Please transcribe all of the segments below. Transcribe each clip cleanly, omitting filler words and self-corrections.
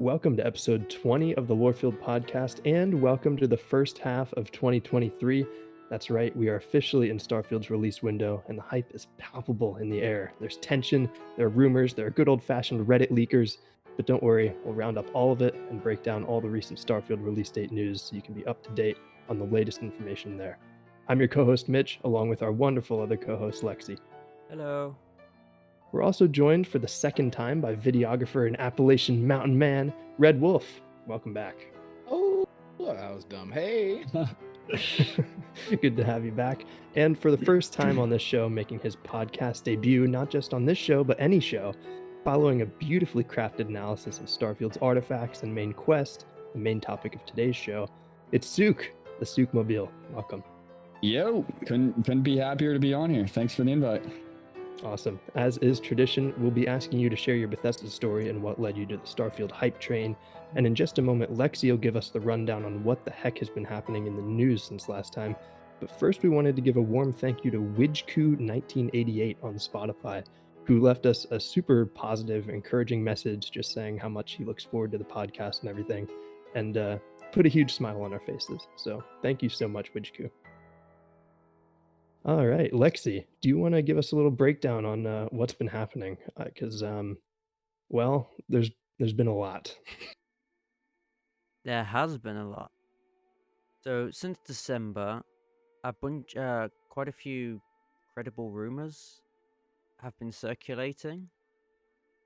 Welcome to episode 20 of the Lorefield podcast, and welcome to the first half of 2023. That's right, we are officially in Starfield's release window, and the hype is palpable in the air. There's tension, there are rumors, there are good old-fashioned Reddit leakers, but don't worry, we'll round up all of it and break down all the recent Starfield release date news so you can be up to date on the latest information there. I'm your co-host Mitch, along with our wonderful other co-host Lexi. Hello. We're also joined for the second time by videographer and Appalachian mountain man, Red Wolf. Welcome back. Oh, that was dumb. Hey. Good to have you back. And for the first time on this show, making his podcast debut, not just on this show, but any show, following a beautifully crafted analysis of Starfield's artifacts and main quest, the main topic of today's show, it's Suke, the Sukemobile. Welcome. Yo, couldn't be happier to be on here. Thanks for the invite. Awesome. As is tradition, we'll be asking you to share your Bethesda story and what led you to the Starfield hype train. And in just a moment, Lexi will give us the rundown on what the heck has been happening in the news since last time. But first, we wanted to give a warm thank you to Widgeku1988 on Spotify, who left us a super positive, encouraging message just saying how much he looks forward to the podcast and everything, and put a huge smile on our faces. So thank you so much, Widgeku. All right, Lexi, do you want to give us a little breakdown on what's been happening? Because, well, there's been a lot. There has been a lot. So since December, quite a few credible rumors have been circulating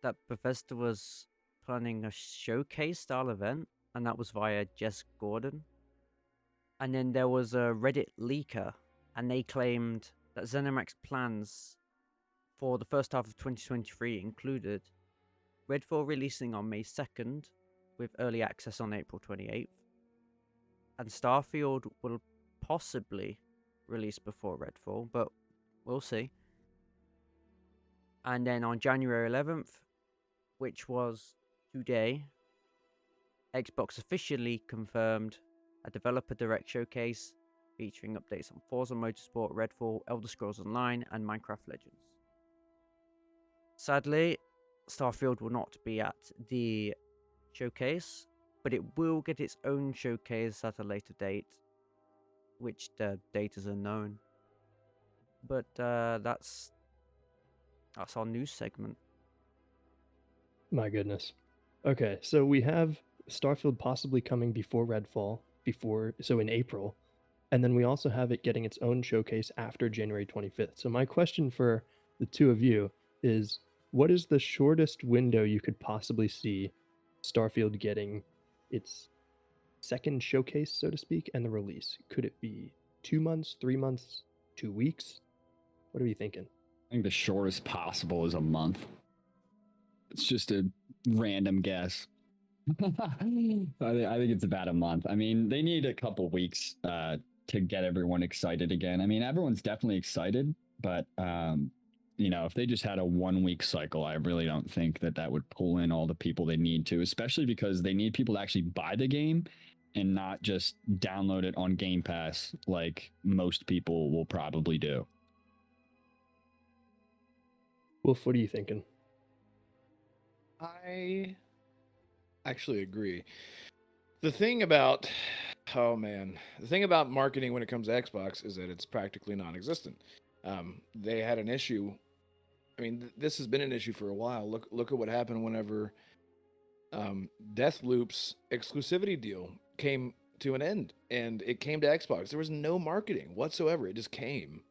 that Bethesda was planning a showcase style event, and that was via Jess Gordon. And then there was a Reddit leaker, and they claimed that ZeniMax plans for the first half of 2023 included Redfall releasing on May 2nd, with early access on April 28th, and Starfield will possibly release before Redfall, but we'll see. And then on January 11th, which was today, Xbox officially confirmed a developer direct showcase featuring updates on Forza Motorsport, Redfall, Elder Scrolls Online, and Minecraft Legends. Sadly, Starfield will not be at the showcase, but it will get its own showcase at a later date, which the date is unknown. But that's our news segment. My goodness. Okay, so we have Starfield possibly coming before Redfall, so in April, and then we also have it getting its own showcase after January 25th. So my question for the two of you is, what is the shortest window you could possibly see Starfield getting its second showcase, so to speak, and the release? Could it be 2 months, 3 months, 2 weeks? What are you thinking? I think the shortest possible is a month. It's just a random guess. I think it's about a month. I mean, they need a couple weeks to get everyone excited again. I mean, everyone's definitely excited, but if they just had a 1 week cycle, I really don't think that would pull in all the people they need to, especially because they need people to actually buy the game and not just download it on Game Pass like most people will probably do. Wolf, what are you thinking? I actually agree. The thing about marketing when it comes to Xbox is that it's practically non-existent. They had an issue. I mean, this has been an issue for a while. Look at what happened whenever Deathloop's exclusivity deal came to an end, and it came to Xbox. There was no marketing whatsoever. It just came.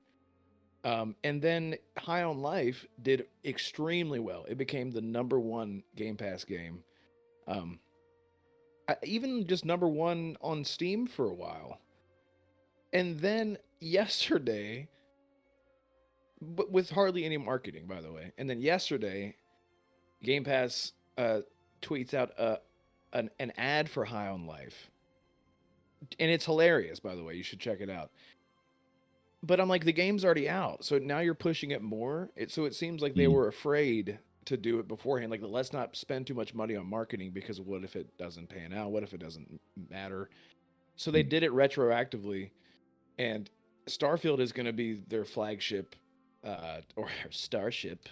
And then High on Life did extremely well. It became the #1 Game Pass game. Even just #1 on Steam for a while. And then yesterday, but with hardly any marketing, by the way. And then yesterday, Game Pass tweets out an ad for High on Life. And it's hilarious, by the way. You should check it out. But I'm like, the game's already out, so now you're pushing it more. So it seems like they were afraid to do it beforehand. Like, let's not spend too much money on marketing because what if it doesn't pan out? What if it doesn't matter? So they did it retroactively, and Starfield is going to be their flagship or Starship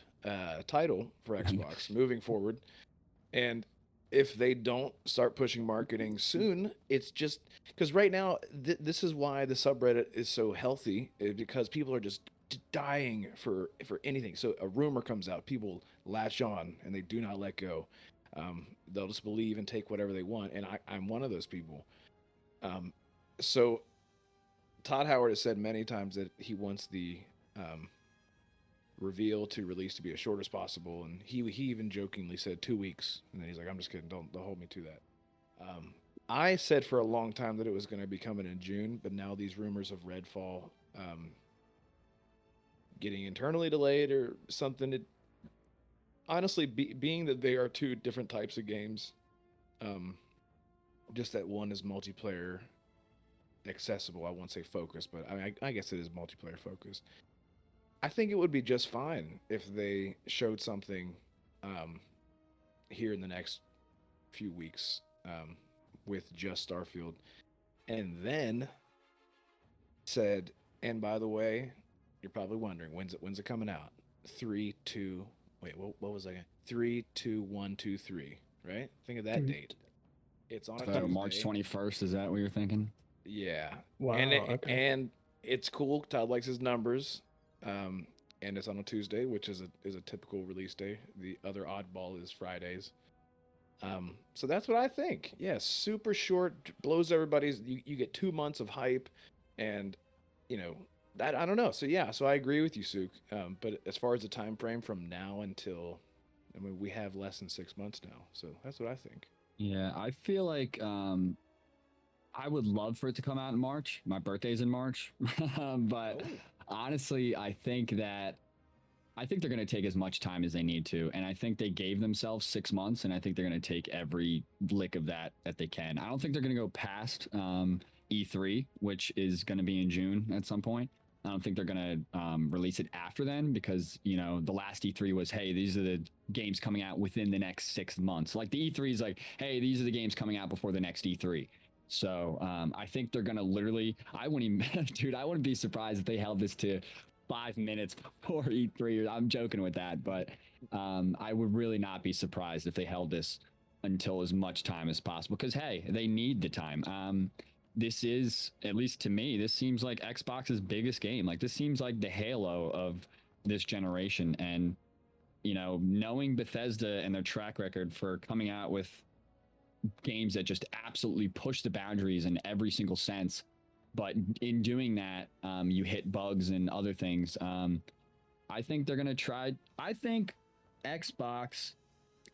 title for Xbox moving forward. And if they don't start pushing marketing soon, it's just because right now this is why the subreddit is so healthy, because people are just dying for anything. So a rumor comes out, people latch on and they do not let go. They'll just believe and take whatever they want, and I'm one of those people. Um, so Todd Howard has said many times that he wants the um, reveal to release to be as short as possible, and he even jokingly said 2 weeks, and then he's like, "I'm just kidding. Don't hold me to that." Um, I said for a long time that it was going to be coming in June, but now these rumors of Redfall getting internally delayed or something. Honestly, being that they are two different types of games, um, just that one is multiplayer accessible. I won't say focused, but I guess it is multiplayer focused. I think it would be just fine if they showed something um, here in the next few weeks with just Starfield, and then said, "And by the way, you're probably wondering when's it coming out? 3, 2. Wait, what was I? 3, 2, 1, 2, 3. Right? Think of that Three- date. It's on a So Tuesday. March 21st, is that what you're thinking? Yeah. Wow. Okay. And it's cool. Todd likes his numbers. Um, and it's on a Tuesday, which is a typical release day. The other oddball is Fridays. So that's what I think. Yeah, super short, blows everybody's. You get 2 months of hype, and you know that I don't know. So yeah, so I agree with you, Suke. But as far as the time frame from now until, I mean, we have less than 6 months now. So that's what I think. Yeah, I feel like I would love for it to come out in March. My birthday's in March. But Oh. honestly, I think they're going to take as much time as they need to. And I think they gave themselves 6 months, and I think they're going to take every lick of that they can. I don't think they're going to go past E3, which is going to be in June at some point. I don't think they're going to release it after then because, the last E3 was, hey, these are the games coming out within the next 6 months. Like the E3 is like, hey, these are the games coming out before the next E3. So I think they're going to literally, I wouldn't even, dude, I wouldn't be surprised if they held this to 5 minutes before E3. I'm joking with that, but I would really not be surprised if they held this until as much time as possible because, hey, they need the time. This is, at least to me, this seems like Xbox's biggest game. Like, this seems like the halo of this generation. And, knowing Bethesda and their track record for coming out with games that just absolutely push the boundaries in every single sense, but in doing that, you hit bugs and other things. I think they're gonna try. I think Xbox,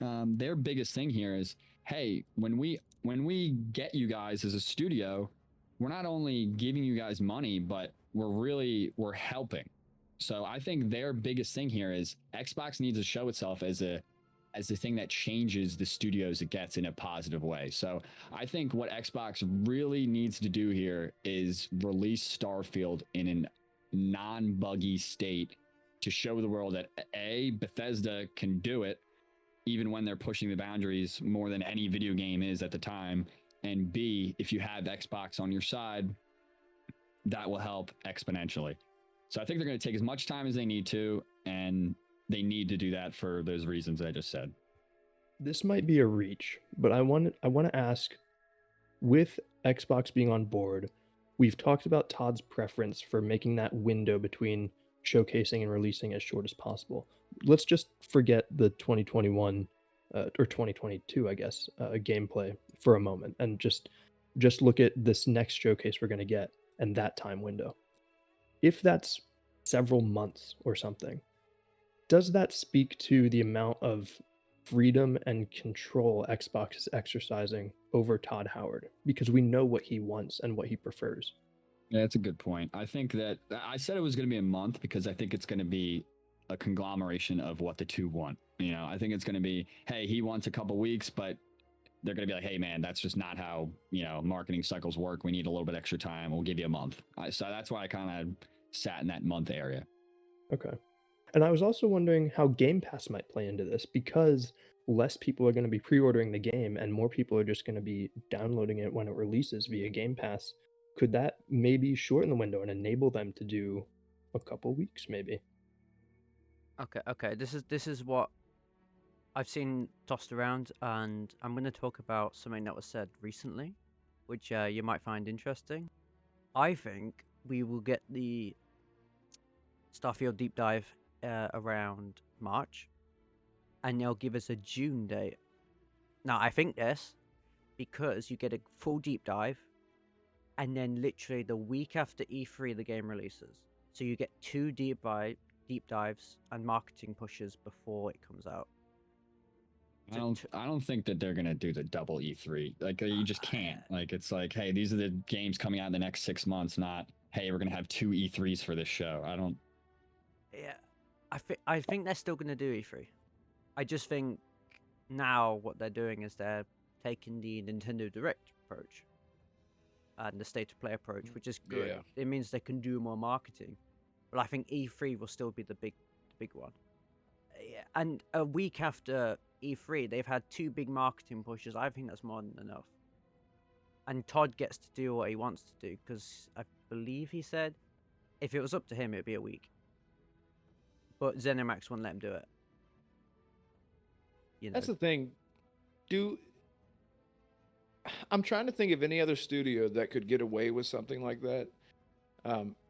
their biggest thing here is, hey, when we get you guys as a studio, we're not only giving you guys money, but we're helping. So I think their biggest thing here is Xbox needs to show itself as the thing that changes the studios it gets in a positive way. So I think what Xbox really needs to do here is release Starfield in a non-buggy state to show the world that Bethesda can do it even when they're pushing the boundaries more than any video game is at the time, and B, if you have Xbox on your side, that will help exponentially. So I think they're going to take as much time as they need to, and they need to do that for those reasons I just said. This might be a reach, but I want to ask, with Xbox being on board, we've talked about Todd's preference for making that window between showcasing and releasing as short as possible. Let's just forget the 2021 or 2022, I guess, gameplay for a moment, and just look at this next showcase we're going to get and that time window. If that's several months or something, does that speak to the amount of freedom and control Xbox is exercising over Todd Howard? Because we know what he wants and what he prefers. Yeah, that's a good point. I think that I said it was going to be a month because I think it's going to be a conglomeration of what the two want. I think it's going to be, hey, he wants a couple weeks, but they're going to be like, hey, man, that's just not how, marketing cycles work. We need a little bit extra time. We'll give you a month. So that's why I kind of sat in that month area. Okay. And I was also wondering how Game Pass might play into this because less people are going to be pre-ordering the game and more people are just going to be downloading it when it releases via Game Pass. Could that maybe shorten the window and enable them to do a couple weeks maybe? Okay. This is what I've seen tossed around, and I'm going to talk about something that was said recently, which you might find interesting. I think we will get the Starfield deep dive around March, and they'll give us a June date. Now, I think this because you get a full deep dive, and then literally the week after E3 the game releases. So you get 2 deep dives and marketing pushes before it comes out. I don't think that they're gonna do the double E3. Like you just can't. Like it's like, hey, these are the games coming out in the next 6 months, not hey, we're gonna have 2 E3s for this show. I don't. Yeah, I think they're still gonna do E3. I just think now what they're doing is they're taking the Nintendo Direct approach and the state of play approach, which is good. Yeah. It means they can do more marketing. But I think E3 will still be the big one. Yeah, and a week after E3, they've had 2 big marketing pushes. I think that's more than enough. And Todd gets to do what he wants to do, because I believe he said if it was up to him, it'd be a week. But ZeniMax wouldn't let him do it. You know. That's the thing. I'm trying to think of any other studio that could get away with something like that.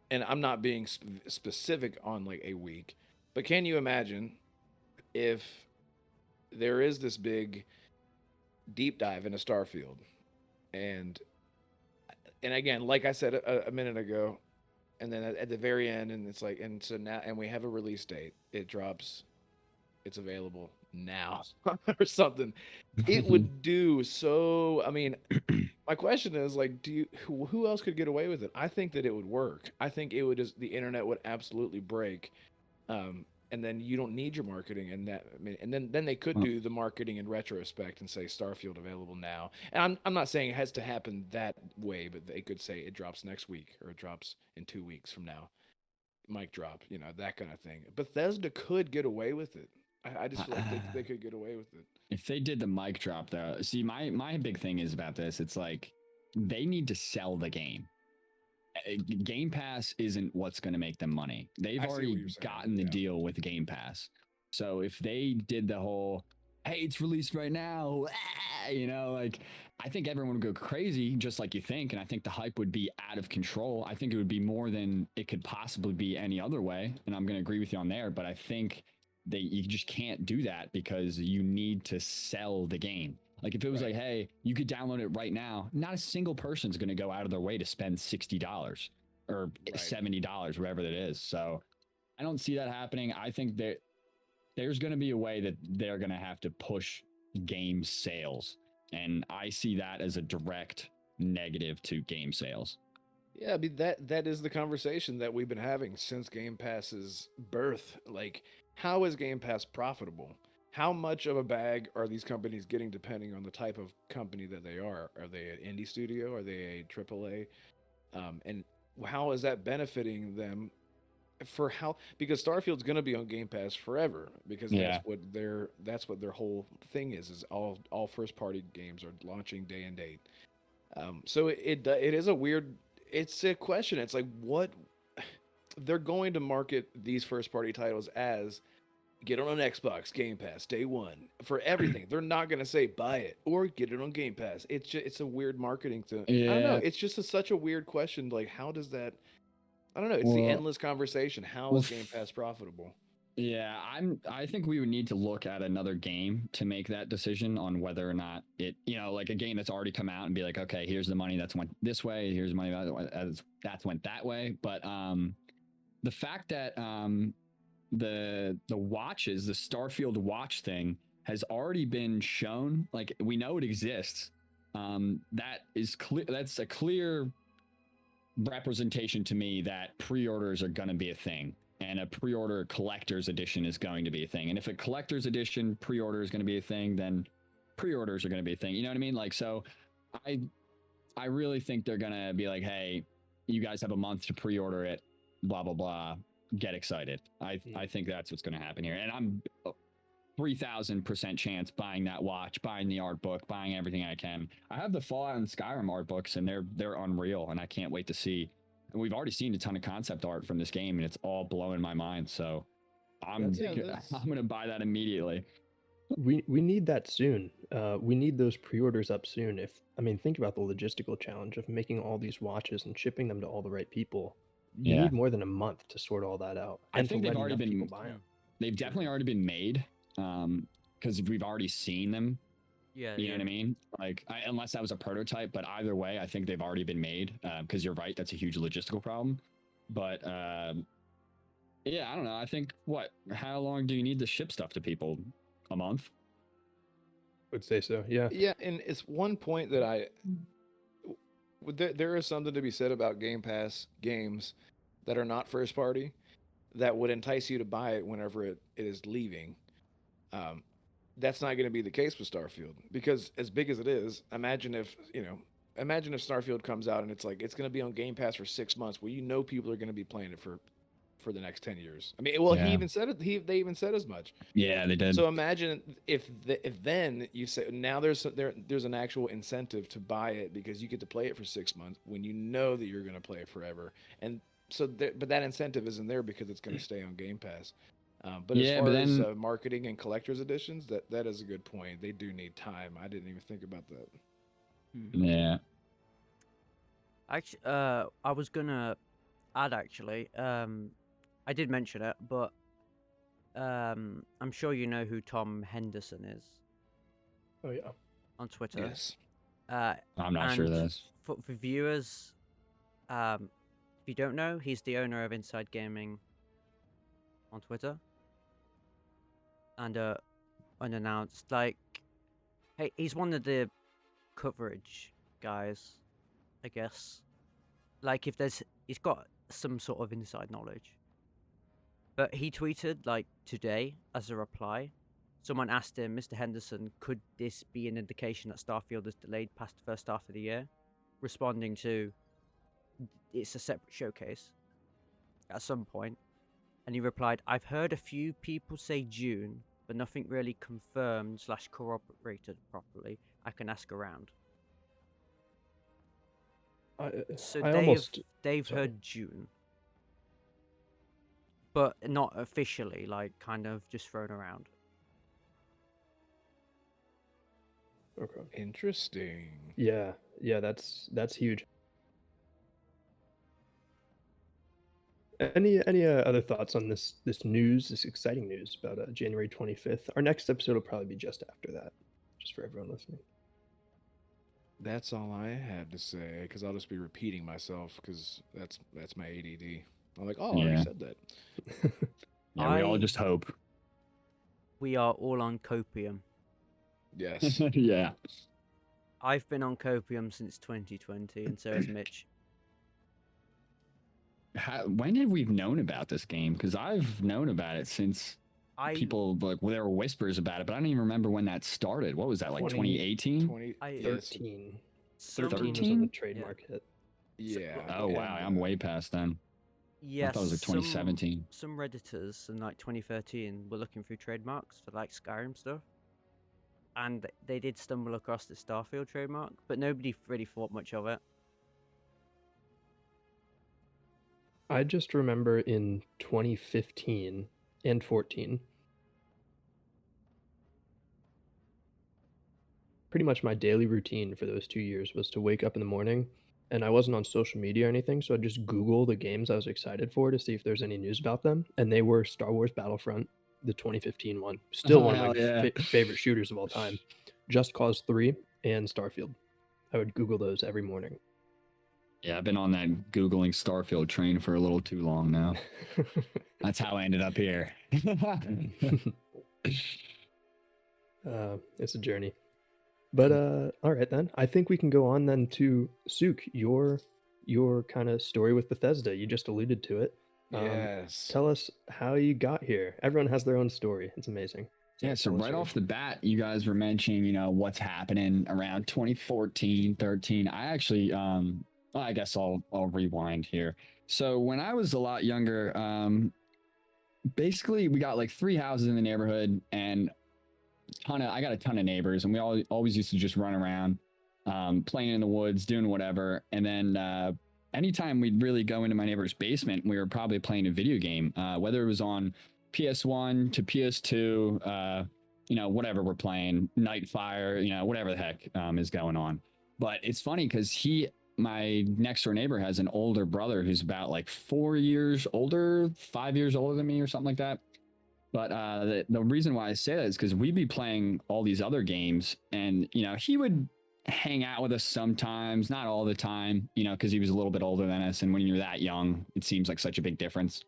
And I'm not being specific on like a week, but can you imagine if there is this big deep dive into Starfield, and again, like I said a minute ago, and then at the very end, and it's like, and so now, and we have a release date. It drops. It's available now or something. It would do so. I mean, my question is like, who else could get away with it? I think that it would work. I think it would just, the internet would absolutely break. And then you don't need your marketing, and that, I mean, and then they could do the marketing in retrospect and say Starfield available now. And I'm not saying it has to happen that way, but they could say it drops next week or it drops in 2 weeks from now. Mic drop, you know, that kind of thing. Bethesda could get away with it. I just feel like they could get away with it. If they did the mic drop, though, see, my big thing is about this. It's like they need to sell the game. Game Pass isn't what's going to make them money. They've already gotten the deal with Game Pass. So if they did the whole, hey, it's released right now, you know, like, I think everyone would go crazy, just like you think. And I think the hype would be out of control. I think it would be more than it could possibly be any other way. And I'm going to agree with you on there. But I think you just can't do that because you need to sell the game. Like if it was like, hey, you could download it right now, not a single person's going to go out of their way to spend $60 or $70, whatever it is. So I don't see that happening. I think that there's going to be a way that they're going to have to push game sales. And I see that as a direct negative to game sales. Yeah, I mean, that is the conversation that we've been having since Game Pass's birth. Like, how is Game Pass profitable? How much of a bag are these companies getting depending on the type of company that they are? Are they an indie studio? Are they a AAA? And how is that benefiting them because Starfield's going to be on Game Pass forever because that's what their whole thing is all first party games are launching day and date. So it is it's a question. It's like, what they're going to market these first party titles as. Get it on Xbox Game Pass day one for everything. They're not going to say buy it or get it on Game Pass. It's a weird marketing thing. Yeah. I don't know. It's just such a weird question. Like, how does that? I don't know. It's the endless conversation. How is Game Pass profitable? Yeah, I think we would need to look at another game to make that decision on whether or not it, you know, like a game that's already come out and be like, okay, here's the money that's went this way. Here's the money that's went that way. But the fact that the watches, the Starfield watch thing has already been shown. Like, we know it exists. That is clear. That's a clear representation to me that pre-orders are going to be a thing, and a pre-order collector's edition is going to be a thing. And if a collector's edition pre-order is going to be a thing, then pre-orders are going to be a thing. You know what I mean? Like, so I really think they're going to be like, hey, you guys have a month to pre-order it, blah, blah, blah. Get excited. I think that's what's going to happen here. And I'm 3,000% chance buying that watch, buying the art book, buying everything I can. I have the Fallout and Skyrim art books, and they're unreal, and I can't wait to see. And we've already seen a ton of concept art from this game, and it's all blowing my mind. So I'm going to buy that immediately. We need that soon. We need those pre-orders up soon. Think about the logistical challenge of making all these watches and shipping them to all the right people. You Yeah. need more than a month to sort all that out I and to think they've let already enough people been, buy them. they've definitely already been made. Because we've already seen them. Yeah, You know what I mean? Like, unless that was a prototype, but either way, I think they've already been made. Because you're right, that's a huge logistical problem. But yeah, I don't know. I think how long do you need to ship stuff to people? A month? Would say so. Yeah. Yeah, and it's one point that there is something to be said about Game Pass games that are not first party that would entice you to buy it whenever it is leaving. Um, that's not going to be the case with Starfield because as big as it is, imagine if Starfield comes out and it's like it's going to be on Game Pass for 6 months. Well, people are going to be playing it for the next 10 years. I mean, well, he Yeah. even said it. They even said as much. Yeah, they did. So imagine if then you say now there's an actual incentive to buy it because you get to play it for 6 months when you know that you're going to play it forever. And so, but that incentive isn't there because it's going to stay on Game Pass. But as Yeah, far but as then- marketing and collector's editions, that is a good point. They do need time. I didn't even think about that. Yeah. Actually, I was gonna add actually. I did mention it, but I'm sure you know who Tom Henderson is Oh yeah. on Twitter. Yes. I'm not sure and this. For viewers, if you don't know, he's the owner of Inside Gaming on Twitter. And unannounced, like, hey, he's one of the coverage guys, I guess. Like, he's got some sort of inside knowledge. But he tweeted, like, today, as a reply, someone asked him, Mr. Henderson, could this be an indication that Starfield is delayed past the first half of the year? Responding to, it's a separate showcase at some point. And he replied, I've heard a few people say June, but nothing really confirmed / corroborated properly. I can ask around. So they've sorry. heard June, but not officially, like kind of just thrown around. Okay. Interesting. Yeah, that's huge. Any other thoughts on this news, this exciting news about January 25th? Our next episode will probably be just after that, just for everyone listening. That's all I had to say because I'll just be repeating myself because that's my ADD. I'm like, oh, I already Yeah. said that. Yeah, we all just hope. We are all on copium. Yes. Yeah. I've been on copium since 2020, and so has Mitch. When have we known about this game? Because I've known about it since people there were whispers about it, but I don't even remember when that started. What was that, like 2018? 13. 13 was when the trademark hit. Yeah. Oh wow, I'm way past then. Yes, I thought it was like 2017. Some Redditors in like 2013 were looking through trademarks for like Skyrim stuff, and they did stumble across the Starfield trademark, but nobody really thought much of it. I just remember in 2015 and 14, pretty much my daily routine for those 2 years was to wake up in the morning, and I wasn't on social media or anything, so I'd just Google the games I was excited for to see if there's any news about them, and they were Star Wars Battlefront, the 2015 one, still one of my favorite shooters of all time, Just Cause 3, and Starfield. I would Google those every morning. Yeah, I've been on that Googling Starfield train for a little too long now. That's how I ended up here. It's a journey. But all right then. I think we can go on then to Suke, your kind of story with Bethesda. You just alluded to it. Yes. Tell us how you got here. Everyone has their own story. It's amazing. Yeah, so right off the bat, you guys were mentioning, what's happening around 2014, 13. I actually, I guess I'll rewind here. So when I was a lot younger, basically we got like 3 houses in the neighborhood, and I got a ton of neighbors, and we always used to just run around, playing in the woods, doing whatever. And then anytime we'd really go into my neighbor's basement, we were probably playing a video game, whether it was on PS1 to PS2, whatever we're playing, Nightfire, whatever the heck is going on. But it's funny because my next door neighbor has an older brother who's about like 4 years older, 5 years older than me or something like that. But the reason why I say that is because we'd be playing all these other games, and he would hang out with us sometimes, not all the time, because he was a little bit older than us, and when you're that young, it seems like such a big difference.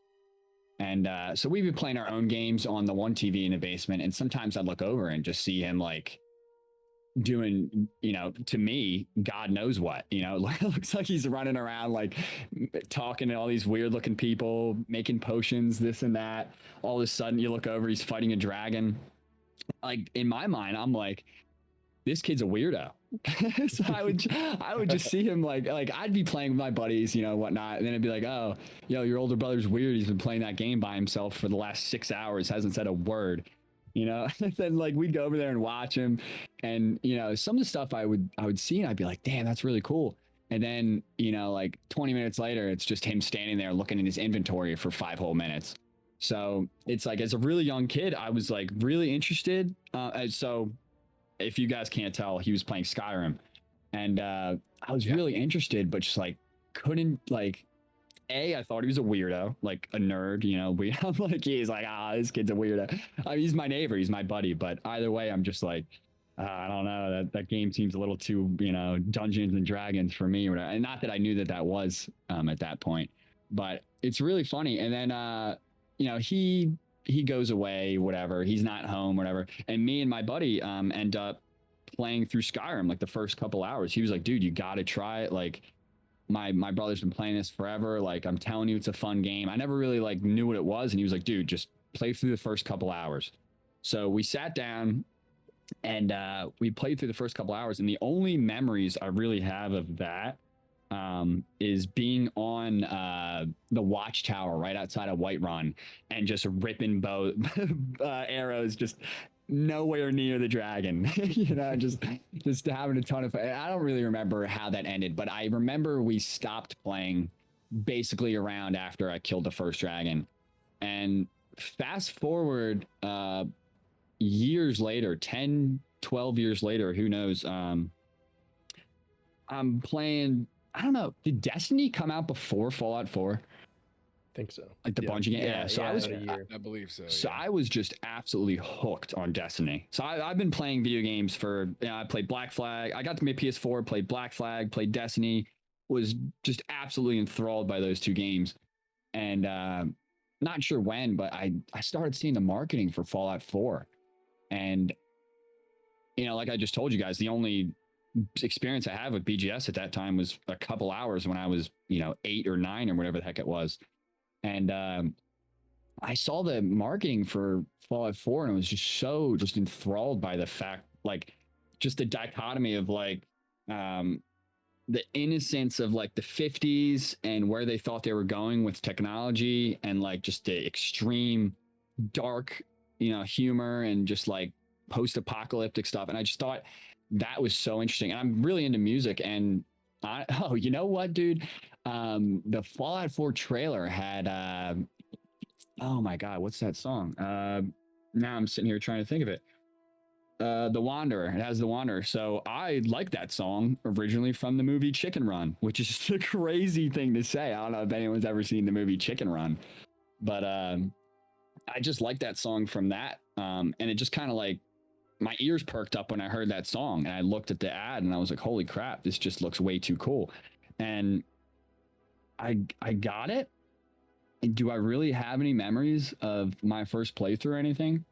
And so we'd be playing our own games on the one TV in the basement, and sometimes I'd look over and just see him like doing, to me, God knows what, it looks like he's running around like talking to all these weird looking people, making potions, this and that. All of a sudden you look over, he's fighting a dragon. Like in my mind, I'm like, this kid's a weirdo. So I would just see him like I'd be playing with my buddies, whatnot, and then it'd be like, oh, your older brother's weird. He's been playing that game by himself for the last 6 hours, hasn't said a word. And then like we'd go over there and watch him, and some of the stuff I would see, and I'd be like, damn, that's really cool. And then like 20 minutes later, it's just him standing there looking in his inventory for 5 whole minutes. So it's like, as a really young kid, I was like really interested. So if you guys can't tell, he was playing Skyrim, and I was really interested, but just like couldn't like. I thought he was a weirdo, like a nerd, I'm like, he's like, this kid's a weirdo. I mean, he's my neighbor, he's my buddy, but either way, I'm just like, I don't know, that game seems a little too, Dungeons and Dragons for me, or whatever. And not that I knew that was at that point, but it's really funny. And then, he goes away, whatever, he's not home, whatever. And me and my buddy end up playing through Skyrim, like the first couple hours. He was like, dude, you got to try it. Like, my brother's been playing this forever. Like, I'm telling you, it's a fun game. I never really like knew what it was. And he was like, dude, just play through the first couple hours. So we sat down and we played through the first couple hours. And the only memories I really have of that is being on the watchtower right outside of Whiterun and just ripping bow arrows, just nowhere near the dragon. Just having a ton of fun. I don't really remember how that ended, but I remember we stopped playing basically around after I killed the first dragon. And fast forward years later, 10 12 years later, who knows, I'm playing, I don't know, did Destiny come out before Fallout 4? Think so. Like the Bungie game? Yeah. So I believe so. So I was just absolutely hooked on Destiny. So I've been playing video games for, I played Black Flag. I got to my PS4, played Black Flag, played Destiny, was just absolutely enthralled by those two games. And not sure when, but I started seeing the marketing for Fallout 4. And, like I just told you guys, the only experience I have with BGS at that time was a couple hours when I was, 8 or 9 or whatever the heck it was. And I saw the marketing for Fallout 4 and I was just enthralled by the fact, like, just the dichotomy of like the innocence of like the 50s and where they thought they were going with technology, and like just the extreme dark, humor and just like post-apocalyptic stuff. And I just thought that was so interesting. And I'm really into music, and you know what, dude? The Fallout 4 trailer had oh my god, what's that song? Now I'm sitting here trying to think of it. The Wanderer. It has The Wanderer. So I like that song originally from the movie Chicken Run, which is just a crazy thing to say. I don't know if anyone's ever seen the movie Chicken Run, but I just like that song from that. And it just kind of like, my ears perked up when I heard that song, and I looked at the ad and I was like, holy crap, this just looks way too cool. And I got it. Do I really have any memories of my first playthrough or anything?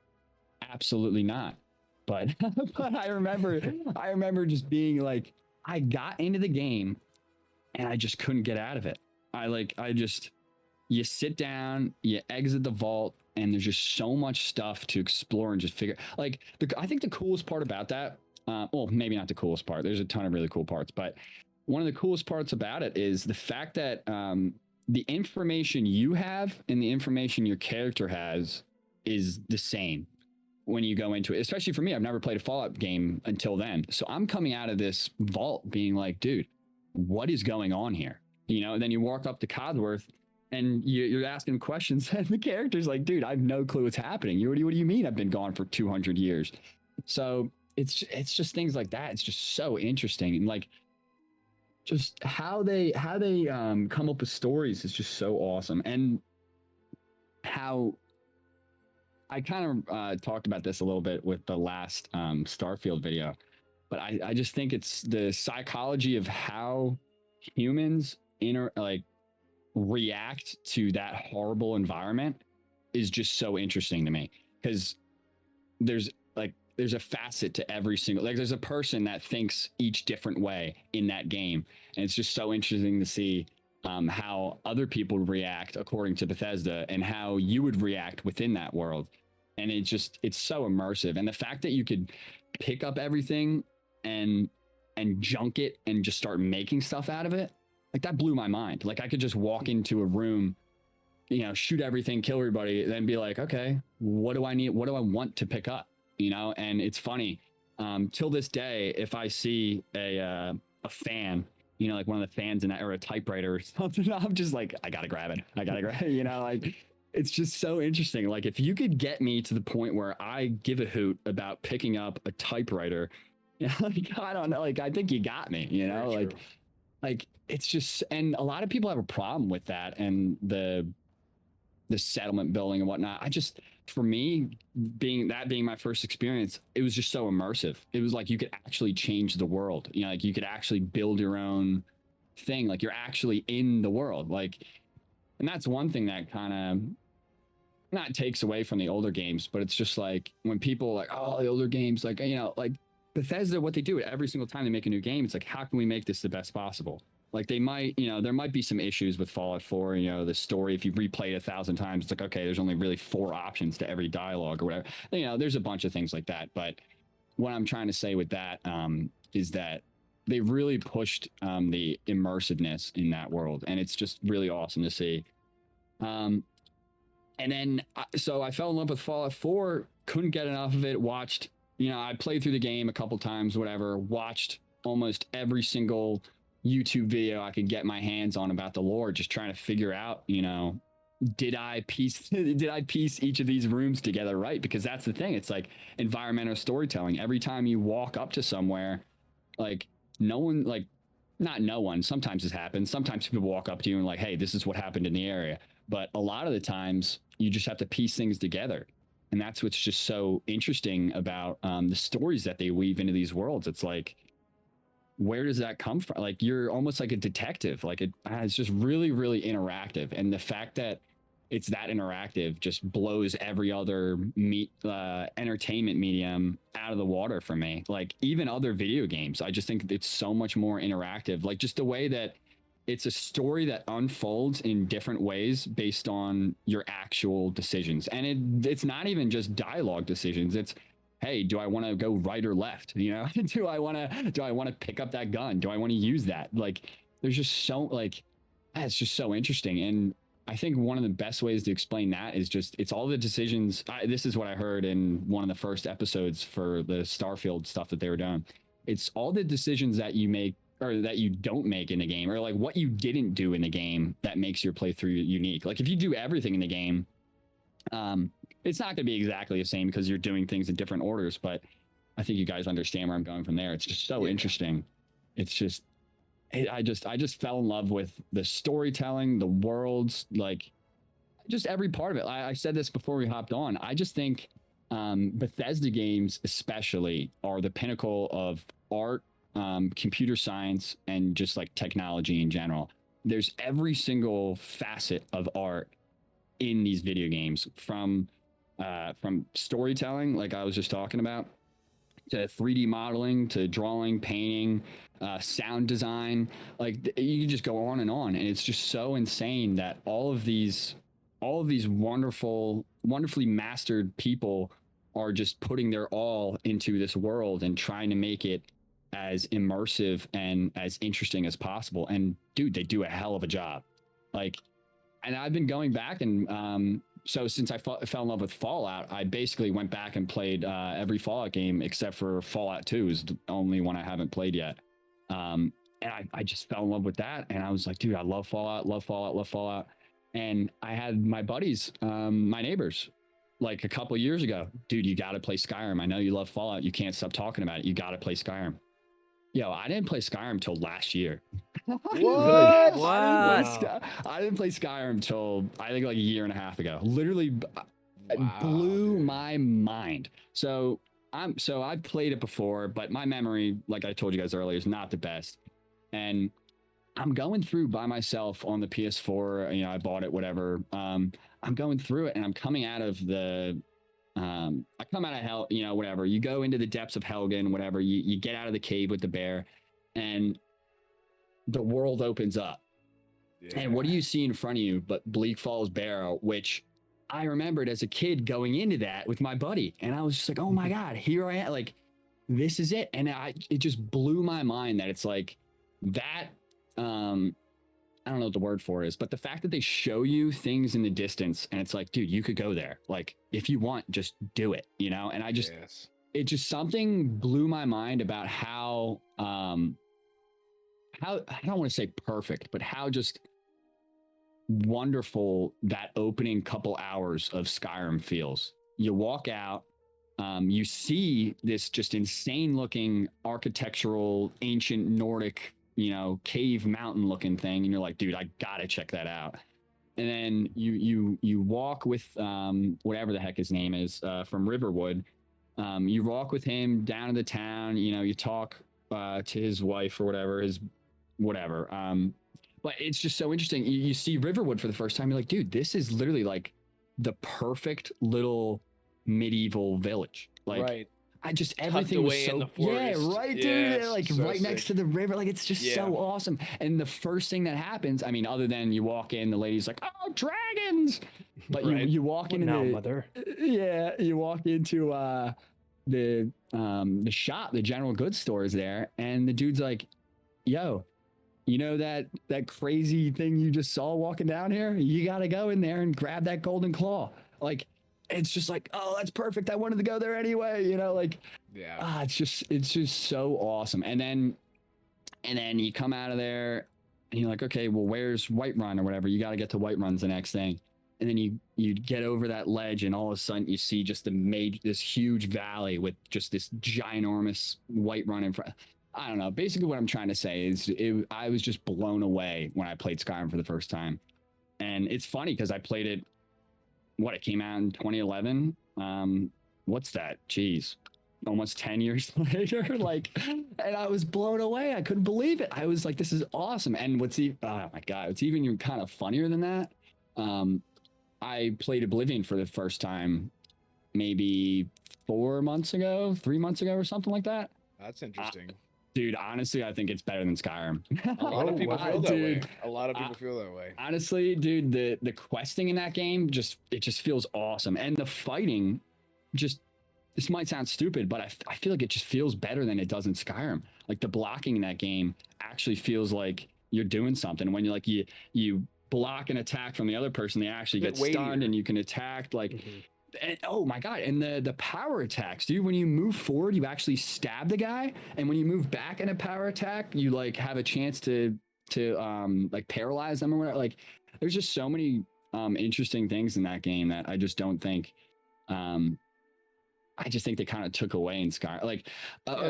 Absolutely not. But but I remember just being like, I got into the game and I just couldn't get out of it. You sit down, you exit the vault, and there's just so much stuff to explore and just figure. Like, I think the coolest part about that, well, maybe not the coolest part. There's a ton of really cool parts, but one of the coolest parts about it is the fact that the information you have and the information your character has is the same when you go into it. Especially for me, I've never played a Fallout game until then. So I'm coming out of this vault being like, dude, what is going on here? And then you walk up to Codsworth and you're asking questions, and the character's like, dude, I have no clue what's happening. What do you mean I've been gone for 200 years? So it's just things like that. It's just so interesting, and like just how they come up with stories is just so awesome. And how I kind of talked about this a little bit with the last Starfield video, but I just think it's the psychology of how humans react to that horrible environment is just so interesting to me, because there's a facet to every single, like there's a person that thinks each different way in that game, and it's just so interesting to see how other people react according to Bethesda and how you would react within that world. And it's so immersive, and the fact that you could pick up everything and junk it and just start making stuff out of it, like that blew my mind. Like I could just walk into a room, shoot everything, kill everybody, then be like, okay, what do I need? What do I want to pick up? And it's funny. Till this day, if I see a fan, like one of the fans in that, or a typewriter or something, I'm just like, I gotta grab it. Like it's just so interesting. Like if you could get me to the point where I give a hoot about picking up a typewriter, like, I don't know, like I think you got me, Very true. like it's just, and a lot of people have a problem with that and the settlement building and whatnot. For me, being my first experience, it was just so immersive. It was like you could actually change the world. Like you could actually build your own thing. Like you're actually in the world. Like, and that's one thing that kind of not takes away from the older games, but it's just like when people like, oh, the older games, like, like Bethesda, what they do every single time they make a new game, it's like, how can we make this the best possible? Like they might, there might be some issues with Fallout 4, the story. If you replay it 1,000 times, it's like, okay, there's only really 4 options to every dialogue or whatever. There's a bunch of things like that. But what I'm trying to say with that is that they really pushed the immersiveness in that world. And it's just really awesome to see. And then, so I fell in love with Fallout 4, couldn't get enough of it, watched, I played through the game a couple times, whatever, watched almost every single YouTube video I could get my hands on about the lore, just trying to figure out, did I piece each of these rooms together right? Because that's the thing. It's like environmental storytelling. Every time you walk up to somewhere, like no one, like not no one, sometimes this happens. Sometimes people walk up to you and like, hey, this is what happened in the area. But a lot of the times you just have to piece things together. And that's what's just so interesting about the stories that they weave into these worlds. It's like, where does that come from? Like you're almost like a detective. Like it's just really, really interactive. And the fact that it's that interactive just blows every other entertainment medium out of the water for me. Like even other video games, I just think it's so much more interactive. Like just the way that it's a story that unfolds in different ways based on your actual decisions. And it's not even just dialogue decisions. It's, hey, do I want to go right or left? Do I want to pick up that gun? Do I want to use that? Like, there's just so like, it's just so interesting. And I think one of the best ways to explain that is just, it's all the decisions. This is what I heard in one of the first episodes for the Starfield stuff that they were doing. It's all the decisions that you make or that you don't make in the game, or like what you didn't do in the game that makes your playthrough unique. Like if you do everything in the game, it's not going to be exactly the same because you're doing things in different orders, but I think you guys understand where I'm going from there. It's just so interesting. It's just, I just fell in love with the storytelling, the worlds, like just every part of it. I said this before we hopped on. I just think Bethesda games especially are the pinnacle of art, computer science, and just like technology in general. There's every single facet of art in these video games, from storytelling, like I was just talking about, to 3D modeling, to drawing, painting, sound design. Like you can just go on, and it's just so insane that all of these wonderfully mastered people are just putting their all into this world and trying to make it as immersive and as interesting as possible. And dude, they do a hell of a job. Like, and I've been going back and so since I fell in love with Fallout, I basically went back and played every Fallout game except for Fallout 2 is the only one I haven't played yet. And I just fell in love with that. And I was like, dude, I love Fallout. And I had my buddies, my neighbors, like a couple years ago, dude, you got to play Skyrim. I know you love Fallout. You can't stop talking about it. You got to play Skyrim. Yo, I didn't play Skyrim till last year. What? Wow. I didn't play Skyrim till I think like a year and a half ago. Literally it Wow, blew dude. my mind. So I've played it before, but my memory, like I told you guys earlier, is not the best. And I'm going through by myself on the PS4. You know, I bought it, whatever. I'm going through it, and I'm coming out of the. I come out of hell, you know, whatever. You go into the depths of Helgen, whatever. You get out of the cave with the bear, and the world opens up. Yeah. And what do you see in front of you but Bleak Falls Barrow, which I remembered as a kid going into that with my buddy. And I was just like, oh my God, here I am. Like, this is it. And it just blew my mind that it's like that. I don't know what the word for it is, but the fact that they show you things in the distance and it's like, dude, you could go there. Like, if you want, just do it, you know? And Yes. it just something blew my mind about how I don't want to say perfect, but how just wonderful that opening couple hours of Skyrim feels. You walk out, you see this just insane looking architectural, ancient Nordic, you know, cave mountain looking thing, and you're like, dude, I gotta check that out. And then you walk with whatever the heck his name is from Riverwood. You walk with him down to the town. You know, you talk to his wife or whatever. But it's just so interesting. You see Riverwood for the first time. You're like, dude, this is literally like the perfect little medieval village. Like, right. I just everything was away in so the forest. right, dude. Yes, Like so right next to sick. the river. Like it's just so awesome. And the first thing that happens, I mean, other than you walk in, the lady's like, "Oh, dragons!" But Right. you walk into Now, the mother. yeah, you walk into the shop, the general goods store is there, and the dude's like, "Yo, you know that crazy thing you just saw walking down here? You got to go in there and grab that golden claw." Like, it's just like, oh, that's perfect. I wanted to go there anyway. You know, like, Yeah. it's just so awesome. And then you come out of there and you're like, okay, well, where's Whiterun or whatever? You got to get to Whiterun's the next thing. And then you get over that ledge and all of a sudden you see just this huge valley with just this ginormous Whiterun in front. I don't know. Basically what I'm trying to say is I was just blown away when I played Skyrim for the first time. And it's funny because I played it, it came out in 2011. What's that? Jeez. Almost 10 years later. Like, and I was blown away. I couldn't believe it. I was like, this is awesome. And oh my God, it's even kind of funnier than that. I played Oblivion for the first time maybe 3 months ago or something like that. That's interesting. Dude, honestly, I think it's better than Skyrim. A lot of people feel that way. Dude. A lot of people feel that way. Honestly, dude, the questing in that game just feels awesome. And the fighting this might sound stupid, but I feel like it just feels better than it does in Skyrim. Like the blocking in that game actually feels like you're doing something. When you block an attack from the other person, they actually get stunned and you can attack like and, oh my God. And the power attacks, dude, when you move forward, you actually stab the guy. And when you move back in a power attack, you like have a chance to like paralyze them or whatever. Like there's just so many interesting things in that game that I just don't think I just think they kind of took away in Sky. Like,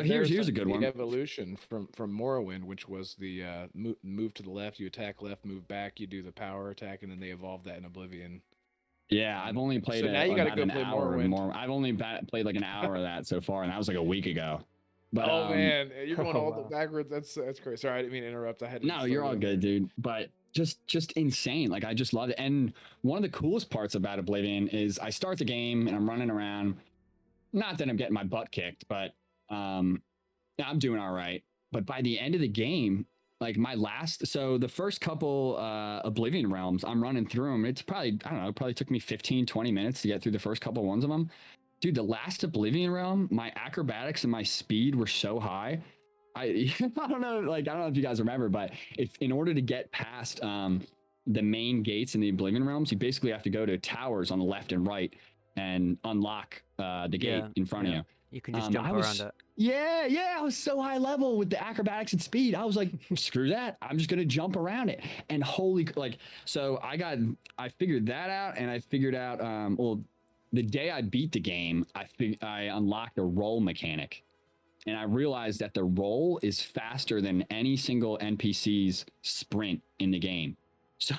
here's a good one. Evolution from Morrowind, which was the move to the left, you attack left, move back, you do the power attack, and then they evolved that in Oblivion. Yeah, I've only played. So now you got to go an play hour Morrowind. more. I've only played like an hour of that so far, and that was like a week ago. But oh man, you're going all wow. backwards. That's crazy. Sorry, I didn't mean to interrupt. I had to no, you're all good, dude. But just insane. Like I just love it. And one of the coolest parts about Oblivion is I start the game and I'm running around. Not that I'm getting my butt kicked, but I'm doing all right. But by the end of the game, like the first couple Oblivion realms, I'm running through them. It's probably, I don't know, it probably took me 15, 20 minutes to get through the first couple ones of them. Dude, the last Oblivion realm, my acrobatics and my speed were so high. I don't know if you guys remember, but in order to get past the main gates in the Oblivion realms, you basically have to go to towers on the left and right and unlock the gate in front of you. You can just jump around it. Yeah, I was so high level with the acrobatics and speed. I was like, screw that. I'm just gonna jump around it. And so I figured that out, and I figured out well, the day I beat the game, I unlocked a roll mechanic. And I realized that the roll is faster than any single NPC's sprint in the game. So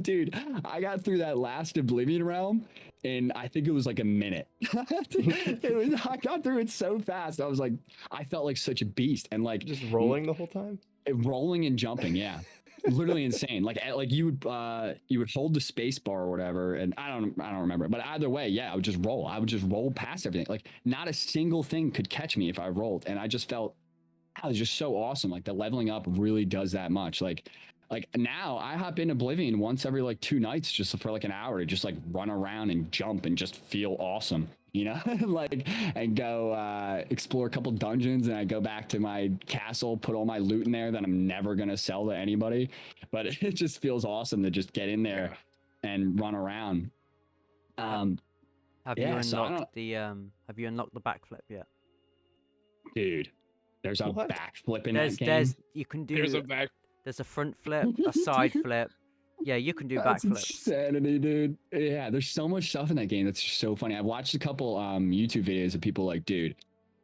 dude, I got through that last Oblivion realm and I think it was like a minute. I got through it so fast. I felt like such a beast, and like Just rolling the whole time? rolling and jumping. Yeah. Literally insane. Like you would hold the space bar or whatever, and I don't remember. But either way, yeah, I would just roll. I would just roll past everything. Like not a single thing could catch me if I rolled, and I just felt that was just so awesome. Like the leveling up really does that much. Like now I hop in Oblivion once every like 2 nights just for like an hour to just like run around and jump and just feel awesome, you know. Like and go explore a couple dungeons, and I go back to my castle, put all my loot in there that I'm never gonna sell to anybody, but it just feels awesome to just get in there and run around. Have you Yeah, so unlocked the backflip yet? dude, there's a What? backflip in that game. There's you can do There's a back. there's a front flip, a side Dude, flip. Yeah, you can do that's backflips. insanity, dude. Yeah, there's so much stuff in that game that's just so funny. I've watched a couple YouTube videos of people like, dude,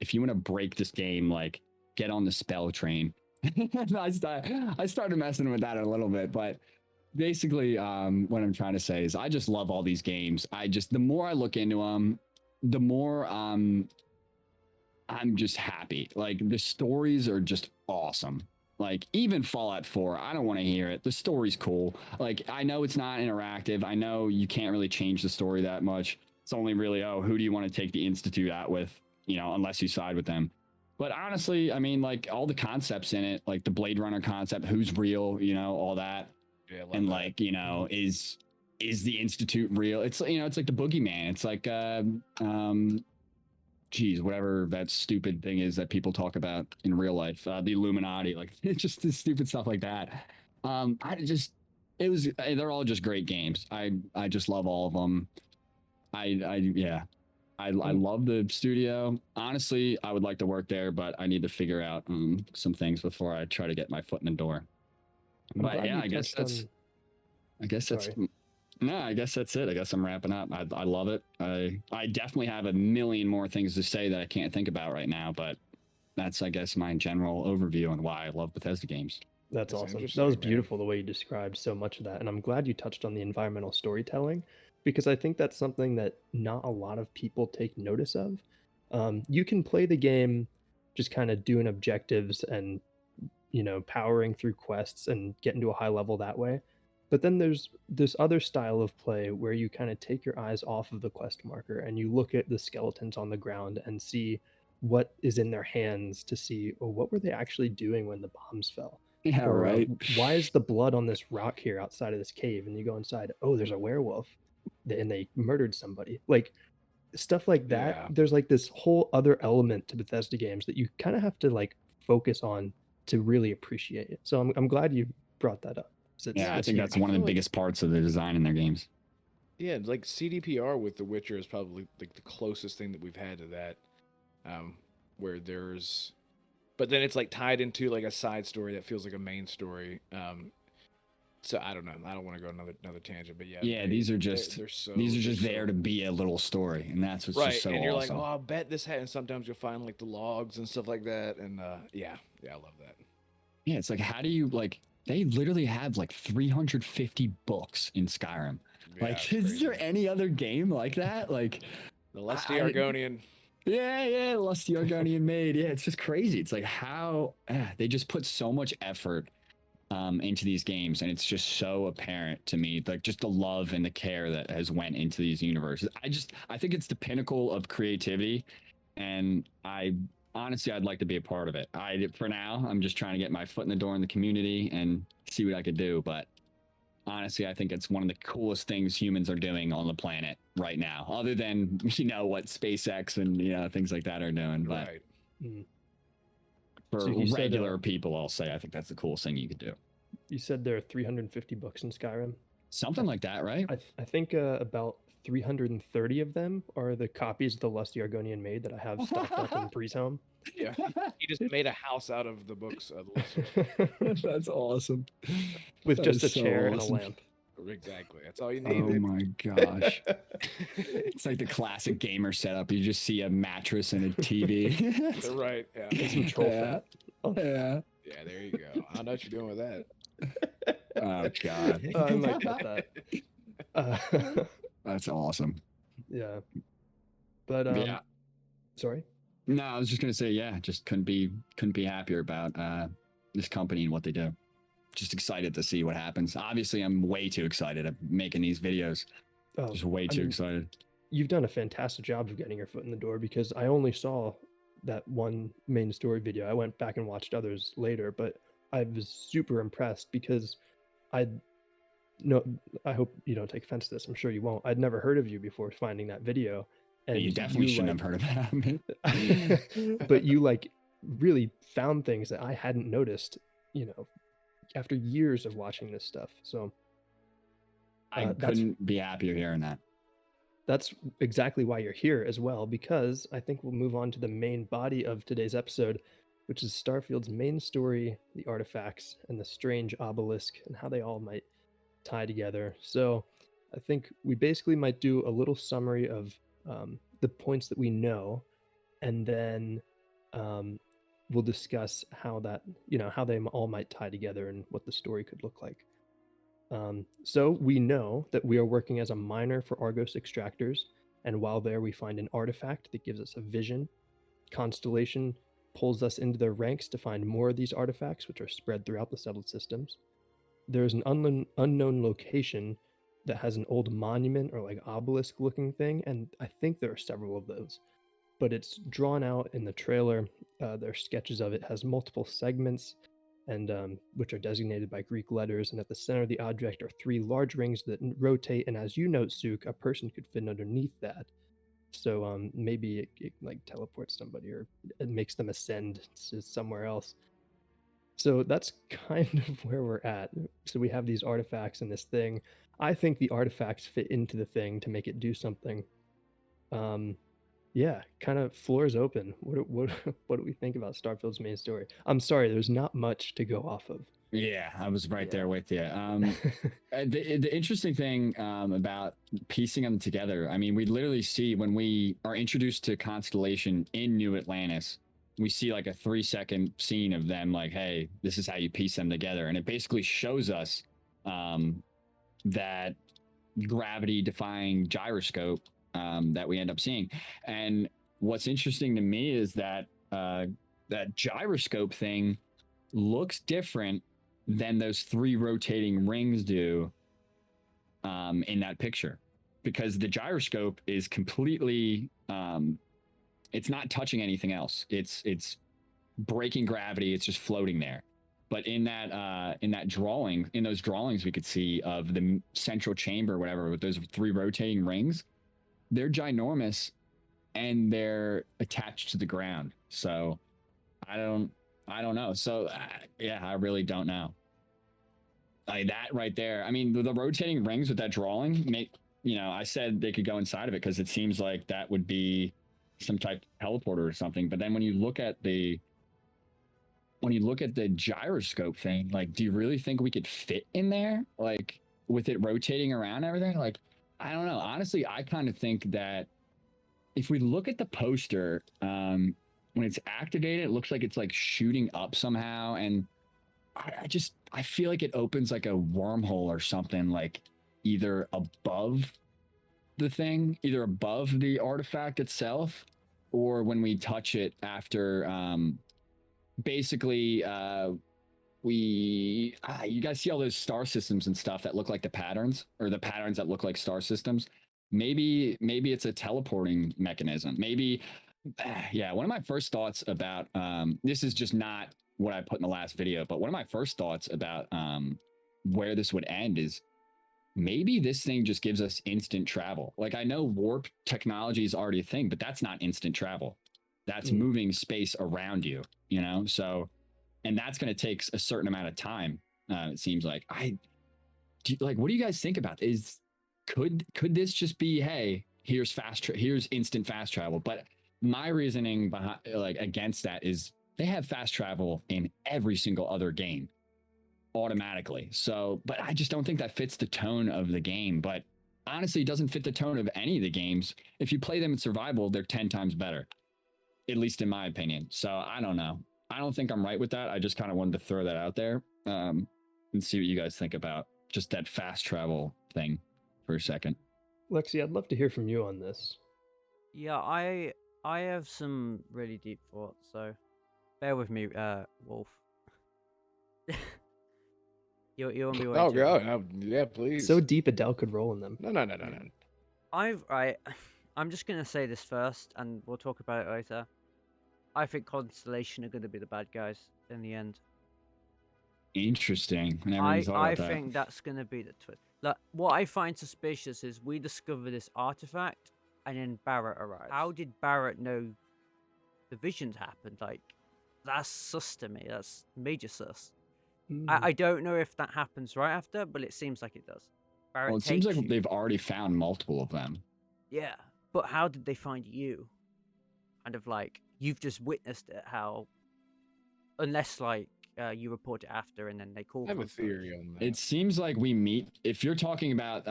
if you want to break this game, like get on the spell train. I started messing with that a little bit, but basically what I'm trying to say is I just love all these games. The more I look into them, the more I'm just happy. Like the stories are just awesome. Like even Fallout 4, I don't want to hear it. The story's cool. Like I know it's not interactive. I know you can't really change the story that much. It's only really, who do you want to take the Institute out with? You know, unless you side with them. But honestly, I mean, like all the concepts in it, like the Blade Runner concept, who's real, you know, all that. Yeah, I love And that. like, you know, is the Institute real? It's, you know, it's like the boogeyman. It's like geez, whatever that stupid thing is that people talk about in real life, the Illuminati, like it's just this stupid stuff like that. They're all just great games. I just love all of them. I love the studio. Honestly, I would like to work there, but I need to figure out some things before I try to get my foot in the door. I'm But glad yeah, you I guess touched on- I guess that's Sorry. no, I guess that's it. I guess I'm wrapping up. I love it. I definitely have a million more things to say that I can't think about right now, but that's, I guess, my general overview on why I love Bethesda games. That's That's awesome. That interesting, was man. beautiful the way you described so much of that. And I'm glad you touched on the environmental storytelling because I think that's something that not a lot of people take notice of. You can play the game just kind of doing objectives and, you know, powering through quests and getting to a high level that way. But then there's this other style of play where you kind of take your eyes off of the quest marker and you look at the skeletons on the ground and see what is in their hands to see, oh, what were they actually doing when the bombs fell? Yeah, Or right. why is the blood on this rock here outside of this cave? And you go inside, oh, there's a werewolf, and they murdered somebody. Like stuff like that. Yeah. There's like this whole other element to Bethesda games that you kind of have to like focus on to really appreciate it. So I'm glad you brought that up. 'Cause Yeah, I it's think huge. that's one of the feel like- biggest parts of the design in their games. Yeah, like CDPR with The Witcher is probably like the closest thing that we've had to that, where there's, but then it's like tied into like a side story that feels like a main story. So I don't know. I don't want to go another tangent, but yeah. Yeah, these are just they're so these are just they're there so- to be a little story, and that's what's right, just so and you're awesome. like, oh, I'll bet this had. And sometimes you'll find like the logs and stuff like that, and yeah, I love that. Yeah, it's like, how do you like? They literally have like 350 books in Skyrim. Yeah, Like, it's is there crazy. any other game like that? Like, The Lusty I- Argonian? yeah, Lusty Argonian Maid. Yeah, it's just crazy. It's like how they just put so much effort into these games, and it's just so apparent to me, like just the love and the care that has went into these universes. I think it's the pinnacle of creativity, and honestly, I'd like to be a part of it. For now, I'm just trying to get my foot in the door in the community and see what I could do. But honestly, I think it's one of the coolest things humans are doing on the planet right now, other than, you know, what SpaceX and, you know, things like that are doing. But Right. for So you said, regular people, I'll say I think that's the coolest thing you could do. You said there are 350 books in Skyrim. Something like that, right? I think about 330 of them are the copies of the Lusty Argonian made that I have stocked up in Bree's home. Yeah, he just made a house out of the books of the list. That's awesome. With That just a is so chair and a awesome. lamp. Exactly. That's all you need. Oh my gosh. It's like the classic gamer setup. You just see a mattress and a TV. Right. Yeah. And some troll Yeah. fat. Oh, Yeah. Yeah. There you go. I don't know what you're doing with that. Oh god. I might get that. That's awesome. Yeah. But Yeah. sorry. No, I was just gonna say, yeah, just couldn't be happier about this company and what they do. Just excited to see what happens. Obviously, I'm way too excited. I'm making these videos. Oh, Just way too excited. You've done a fantastic job of getting your foot in the door because I only saw that one main story video. I went back and watched others later, but I was super impressed because I hope you don't take offense to this. I'm sure you won't. I'd never heard of you before finding that video. And You definitely shouldn't have heard of that. but you like really found things that I hadn't noticed, after years of watching this stuff. So I that's couldn't be happier hearing that. that's exactly why you're here as well, because I think we'll move on to the main body of today's episode, which is Starfield's main story, the artifacts, and the strange obelisk, and how they all might tie together. So I think we basically might do a little summary of the points that we know, and then we'll discuss how that, how they all might tie together and what the story could look like. So we know that we are working as a miner for Argos extractors, and while there we find an artifact that gives us a vision. Constellation pulls us into their ranks to find more of these artifacts, which are spread throughout the settled systems. There's an unknown location that has an old monument or like obelisk looking thing, and I think there are several of those, but it's drawn out in the trailer. There are sketches of it, has multiple segments, and which are designated by Greek letters, and at the center of the object are 3 large rings that rotate, and as you note, Suke, a person could fit underneath that. So maybe it like teleports somebody, or it makes them ascend to somewhere else. So that's kind of where we're at. So we have these artifacts and this thing. I think the artifacts fit into the thing to make it do something. Yeah, kind of floor is open. What do we think about Starfield's main story? I'm sorry, there's not much to go off of. Yeah, I was right Yeah. there with you. The interesting thing about piecing them together, I mean, we literally see when we are introduced to Constellation in New Atlantis, we see like a 3-second scene of them like, hey, this is how you piece them together. And it basically shows us that gravity-defying gyroscope that we end up seeing. And what's interesting to me is that that gyroscope thing looks different than those 3 rotating rings do in that picture, because the gyroscope is completely it's not touching anything else. It's breaking gravity. It's just floating there. But in that drawing, in those drawings we could see of the central chamber or whatever with those 3 rotating rings, they're ginormous and they're attached to the ground. So I don't know. So yeah, I really don't know. Like that right there. I mean, the rotating rings with that drawing make, I said they could go inside of it because it seems like that would be some type of teleporter or something. But then when you look at the gyroscope thing, like, do you really think we could fit in there? Like with it rotating around and everything? Like, I don't know. Honestly, I kind of think that if we look at the poster, when it's activated, it looks like it's like shooting up somehow. And I feel like it opens like a wormhole or something, like either above the thing, either above the artifact itself, or when we touch it after, basically, you guys see all those star systems and stuff that look like the patterns, or the patterns that look like star systems. Maybe it's a teleporting mechanism. Maybe, yeah. One of my first thoughts about this is just not what I put in the last video, but one of my first thoughts about where this would end is maybe this thing just gives us instant travel. Like, I know warp technology is already a thing, but that's not instant travel. That's moving space around you, So, and that's going to take a certain amount of time. It seems like what do you guys think about this? could this just be, hey, here's here's instant fast travel? But my reasoning behind like against that is they have fast travel in every single other game automatically. So, but I just don't think that fits the tone of the game. But honestly, it doesn't fit the tone of any of the games. If you play them in survival, they're 10 times better, at least in my opinion. So I don't know. I don't think I'm right with that. I just kind of wanted to throw that out there and see what you guys think about just that fast travel thing for a second. Lexi, I'd love to hear from you on this. Yeah, I have some really deep thoughts, so bear with me, Wolf. you won't be waiting. Oh god, yeah, please. So deep Adele could roll in them. No. I'm just gonna say this first, and we'll talk about it later. I think Constellation are gonna be the bad guys in the end. Interesting. I never even thought I about that. think that's gonna be the twist. Like, what I find suspicious is we discover this artifact, and then Barrett arrives. How did Barrett know the visions happened? Like, that's sus to me. That's major sus. I don't know if that happens right after, but it seems like it does. Barrett Well, it seems like takes you. they've already found multiple of them. Yeah, but how did they find you? Kind of like, you've just witnessed it, how... Unless, like, you report it after and then they call I have a Constellation. theory on that. It seems like we meet, if you're talking about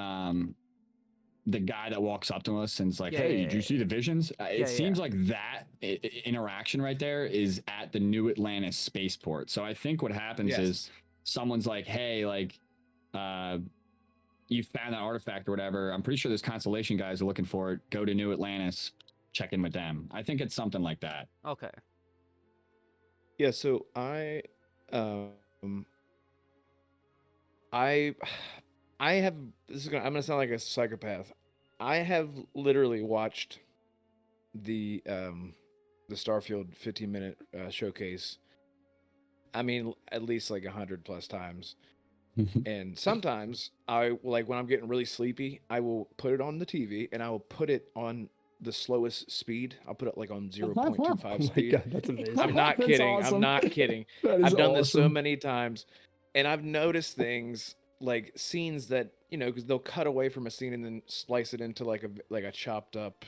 the guy that walks up to us and is like, hey, did you see the visions? It seems like that interaction right there is at the New Atlantis spaceport. So I think what happens is someone's like, hey, like, you found that artifact or whatever. I'm pretty sure those Constellation guys are looking for it. Go to New Atlantis, check in with them. I think it's something like that. Okay. Yeah, so I have I'm gonna sound like a psychopath. I have literally watched the Starfield 15-minute showcase. I mean, at least like 100+ times. And sometimes I like when I'm getting really sleepy, I will put it on the TV and I will put it on the slowest speed. I'll put it like on 0.25 speed. God, that's amazing. I'm not That's kidding. awesome. I'm not kidding. I've done this so many times, and I've noticed things like scenes that, you know, because they'll cut away from a scene and then splice it into like a chopped up,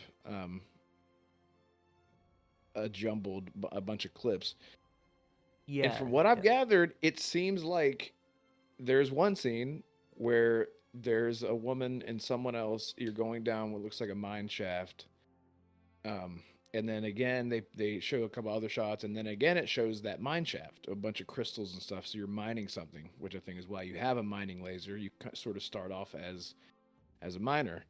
a jumbled a bunch of clips. Yeah. And from what I've gathered, it seems like there's one scene where there's a woman and someone else. You're going down what looks like a mine shaft. And then again, they show a couple other shots, and then again it shows that mine shaft, a bunch of crystals and stuff. So you're mining something, which I think is why you have a mining laser. You sort of start off as a miner,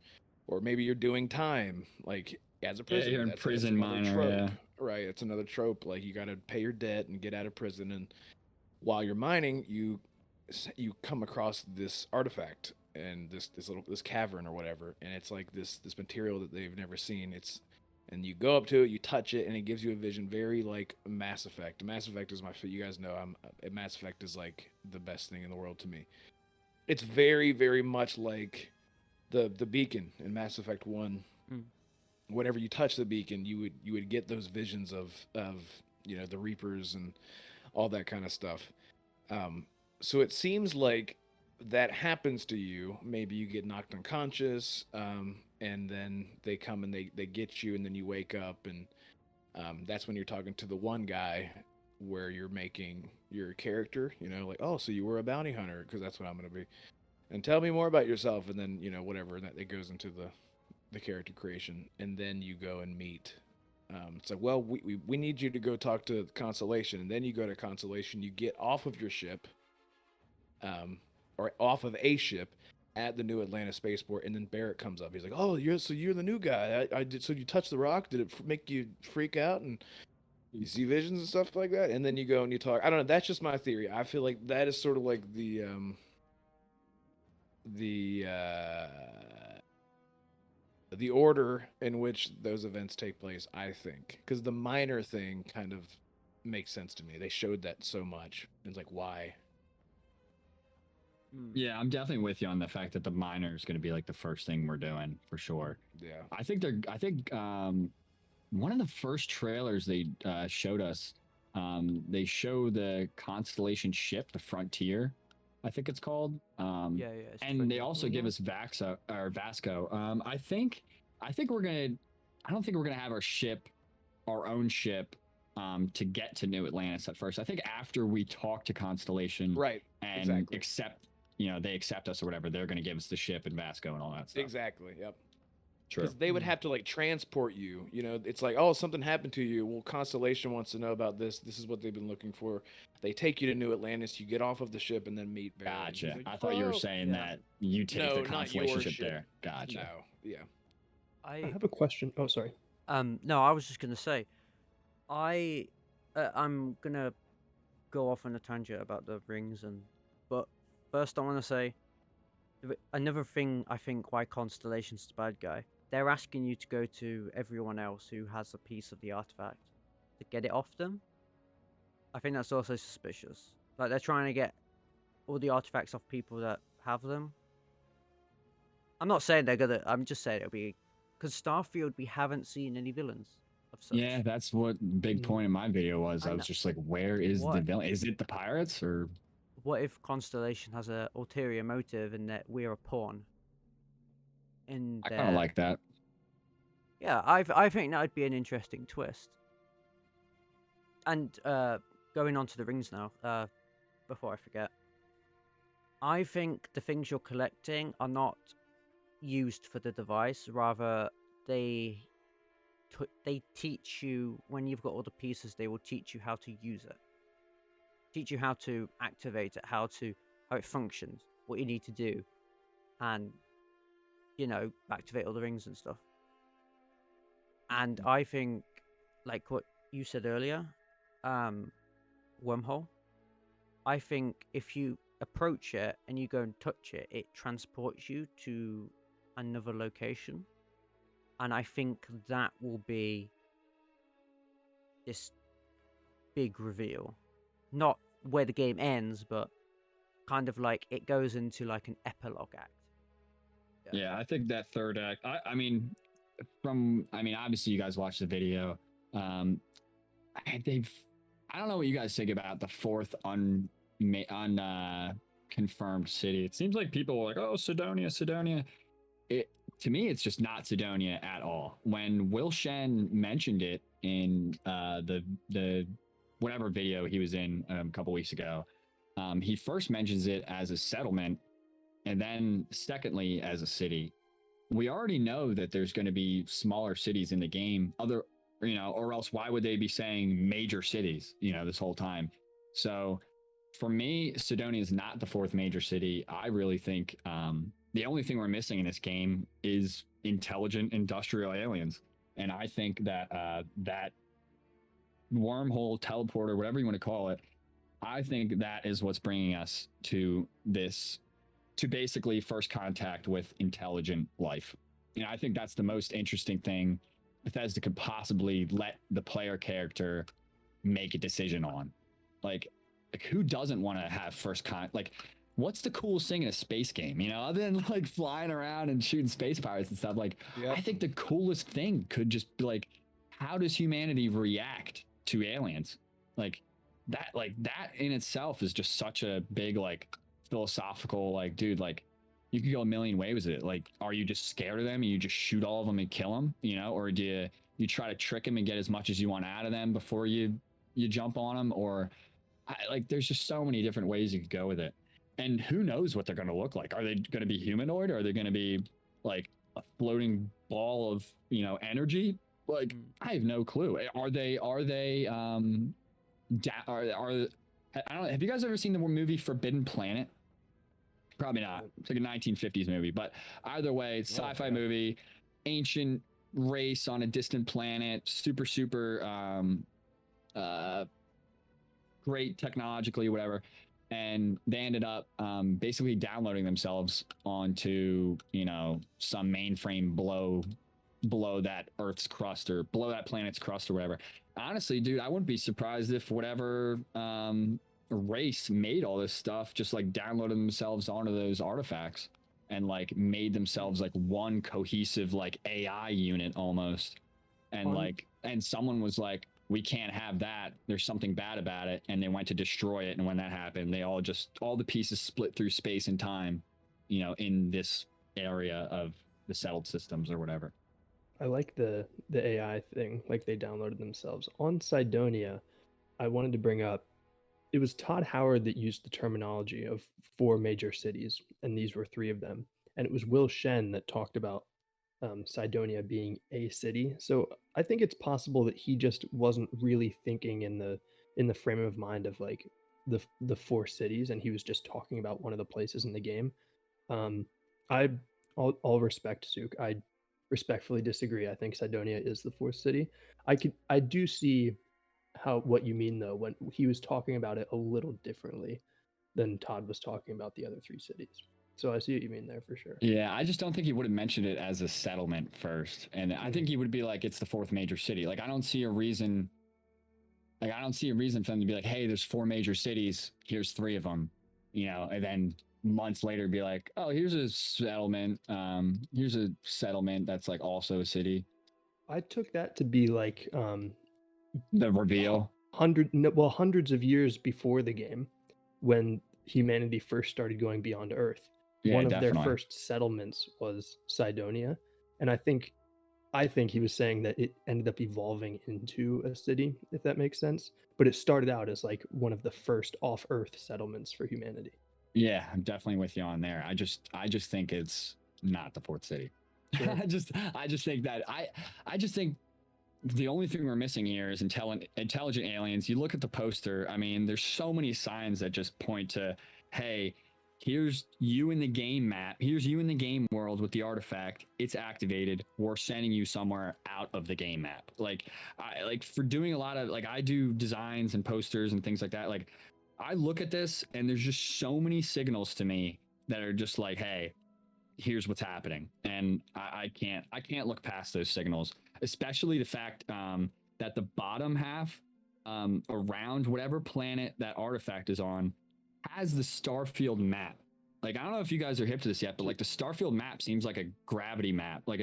or maybe you're doing time, like as a prisoner. Yeah, you're in prison miner. Yeah. Right, it's another trope. Like you got to pay your debt and get out of prison, and while you're mining, you come across this artifact and this cavern or whatever, and it's like this material that they've never seen. And you go up to it, you touch it, and it gives you a vision very like Mass Effect. Mass Effect is you guys know Mass Effect is like the best thing in the world to me. It's very, very much like the beacon in Mass Effect 1. Whenever you touch the beacon, you would get those visions of you know, the Reapers and all that kind of stuff. So it seems like that happens to you. Maybe you get knocked unconscious, and then they come and they get you, and then you wake up, and that's when you're talking to the one guy where you're making your character, you know, like, oh, so you were a bounty hunter, because that's what I'm going to be. And tell me more about yourself, and then, you know, whatever, and that goes into the character creation, and then you go and meet. It's like, well, we need you to go talk to Constellation, and then you go to Constellation, you get off of your ship, or off of a ship at the New Atlantis spaceport, and then Barrett comes up. He's like, "Oh, you're the new guy. I did. So you touched the rock? Did it make you freak out and you see visions and stuff like that?" And then you go and you talk. I don't know. That's just my theory. I feel like that is sort of like the order in which those events take place. I think because the minor thing kind of makes sense to me. They showed that so much. It's like, why? Yeah, I'm definitely with you on the fact that the miner is going to be like the first thing we're doing for sure. Yeah. I think one of the first trailers they showed us, they show the Constellation ship, the Frontier, I think it's called. Yeah, it's And they Trigger. also give us Vasco. I think we're gonna. I don't think we're gonna have our own ship, to get to New Atlantis at first. I think after we talk to Constellation, Right. and Exactly. accept, they accept us or whatever, they're gonna give us the ship and Vasco and all that stuff. Exactly. Yep. True. Because they would have to like transport you. You know, it's like, oh, something happened to you. Well, Constellation wants to know about this. This is what they've been looking for. They take you to New Atlantis. You get off of the ship and then meet Barry. And he's Gotcha. like, I thought you were "Oh." saying yeah. that you take No, the not Constellation your ship ship. there. Gotcha. No. Yeah. I have a question. Oh, sorry. No, I was just gonna say, I'm gonna go off on a tangent about the rings, but first I want to say another thing I think why Constellation's the bad guy. They're asking you to go to everyone else who has a piece of the artifact to get it off them. I think that's also suspicious. Like they're trying to get all the artifacts off people that have them. I'm not saying they're gonna. I'm just saying it'll be because Starfield we haven't seen any villains of such. Yeah, that's what big point in my video was. I was just like, where is the What? villain? Is it the pirates or? What if Constellation has a ulterior motive and that we're a pawn? In I kind of like that. Yeah, I think that would be an interesting twist. And going on to the rings now, before I forget, I think the things you're collecting are not used for the device. Rather, they teach you when you've got all the pieces. They will teach you how to use it, teach you how to activate it, how it functions, what you need to do, and activate all the rings and stuff. And I think, like what you said earlier, wormhole. I think if you approach it and you go and touch it, it transports you to another location. And I think that will be this big reveal. Not where the game ends, but kind of like it goes into like an epilogue act. Yeah, I think that third act. I mean, obviously you guys watched the video. I don't know what you guys think about the fourth confirmed city. It seems like people were like, "Oh, Sidonia." To me, it's just not Sidonia at all. When Will Shen mentioned it in the whatever video he was in a couple weeks ago, he first mentions it as a settlement, and then secondly as a city. We already know that there's going to be smaller cities in the game, or else why would they be saying major cities, this whole time? So for me, Sidonia is not the fourth major city. I really think the only thing we're missing in this game is intelligent industrial aliens. And I think that that wormhole, teleporter, whatever you want to call it, I think that is what's bringing us to basically first contact with intelligent life. I think that's the most interesting thing Bethesda could possibly let the player character make a decision on. Like who doesn't want to have first contact? Like, what's the coolest thing in a space game? Other than like flying around and shooting space pirates and stuff. Like, yep. I think the coolest thing could just be like, how does humanity react to aliens? Like that in itself is just such a big like philosophical, like, dude, like you could go a million ways with it. Like, are you just scared of them and you just shoot all of them and kill them, or do you try to trick them and get as much as you want out of them before you jump on them? Or there's just so many different ways you could go with it. And who knows what they're going to look like? Are they going to be humanoid? Or are they going to be like a floating ball of, energy? Like, I have no clue. Are they I don't know. Have you guys ever seen the movie Forbidden Planet? Probably not. It's like a 1950s movie, but either way, it's a sci-fi movie, ancient race on a distant planet, super great technologically, whatever. And they ended up basically downloading themselves onto, some mainframe below that Earth's crust or below that planet's crust or whatever. Honestly, dude, I wouldn't be surprised if whatever race made all this stuff just like downloaded themselves onto those artifacts and like made themselves like one cohesive like AI unit almost. And and someone was like, we can't have that. There's something bad about it. And they went to destroy it. And when that happened, all the pieces split through space and time, in this area of the settled systems or whatever. I like the AI thing, like they downloaded themselves. On Cydonia, I wanted to bring up, it was Todd Howard that used the terminology of 4 major cities, and these were 3 of them. And it was Will Shen that talked about Cydonia being a city. So I think it's possible that he just wasn't really thinking in the frame of mind of like the 4 cities, and he was just talking about one of the places in the game. Um, I all respect Suke. I respectfully disagree. I think Cydonia is the 4th city. I do see what you mean though when he was talking about it a little differently than Todd was talking about the other 3 cities. So I see what you mean there for sure. Yeah, I just don't think he would have mentioned it as a settlement first. And I think he would be like, it's the 4th major city. Like, I don't see a reason for them to be like, hey, there's 4 major cities. Here's 3 of them, and then months later be like, oh, here's a settlement. Here's a settlement that's like also a city. I took that to be like the reveal. Hundreds of years before the game, when humanity first started going beyond Earth. Yeah, one of definitely. their first settlements was Cydonia, and I think he was saying that it ended up evolving into a city, if that makes sense. But it started out as like one of the first off-Earth settlements for humanity. Yeah, I'm definitely with you on there. I just think it's not the 4th city. Sure. I just think the only thing we're missing here is intelligent aliens. You look at the poster. I mean, there's so many signs that just point to, hey, here's you in the game map. Here's you in the game world with the artifact. It's activated. We're sending you somewhere out of the game map. Like, for doing a lot of, like, I do designs and posters and things like that. Like, I look at this and there's just so many signals to me that are just like, hey, here's what's happening. And I can't look past those signals, especially the fact that the bottom half around whatever planet that artifact is on has the Starfield map. Like, I don't know if you guys are hip to this yet, but like the Starfield map seems like a gravity map, like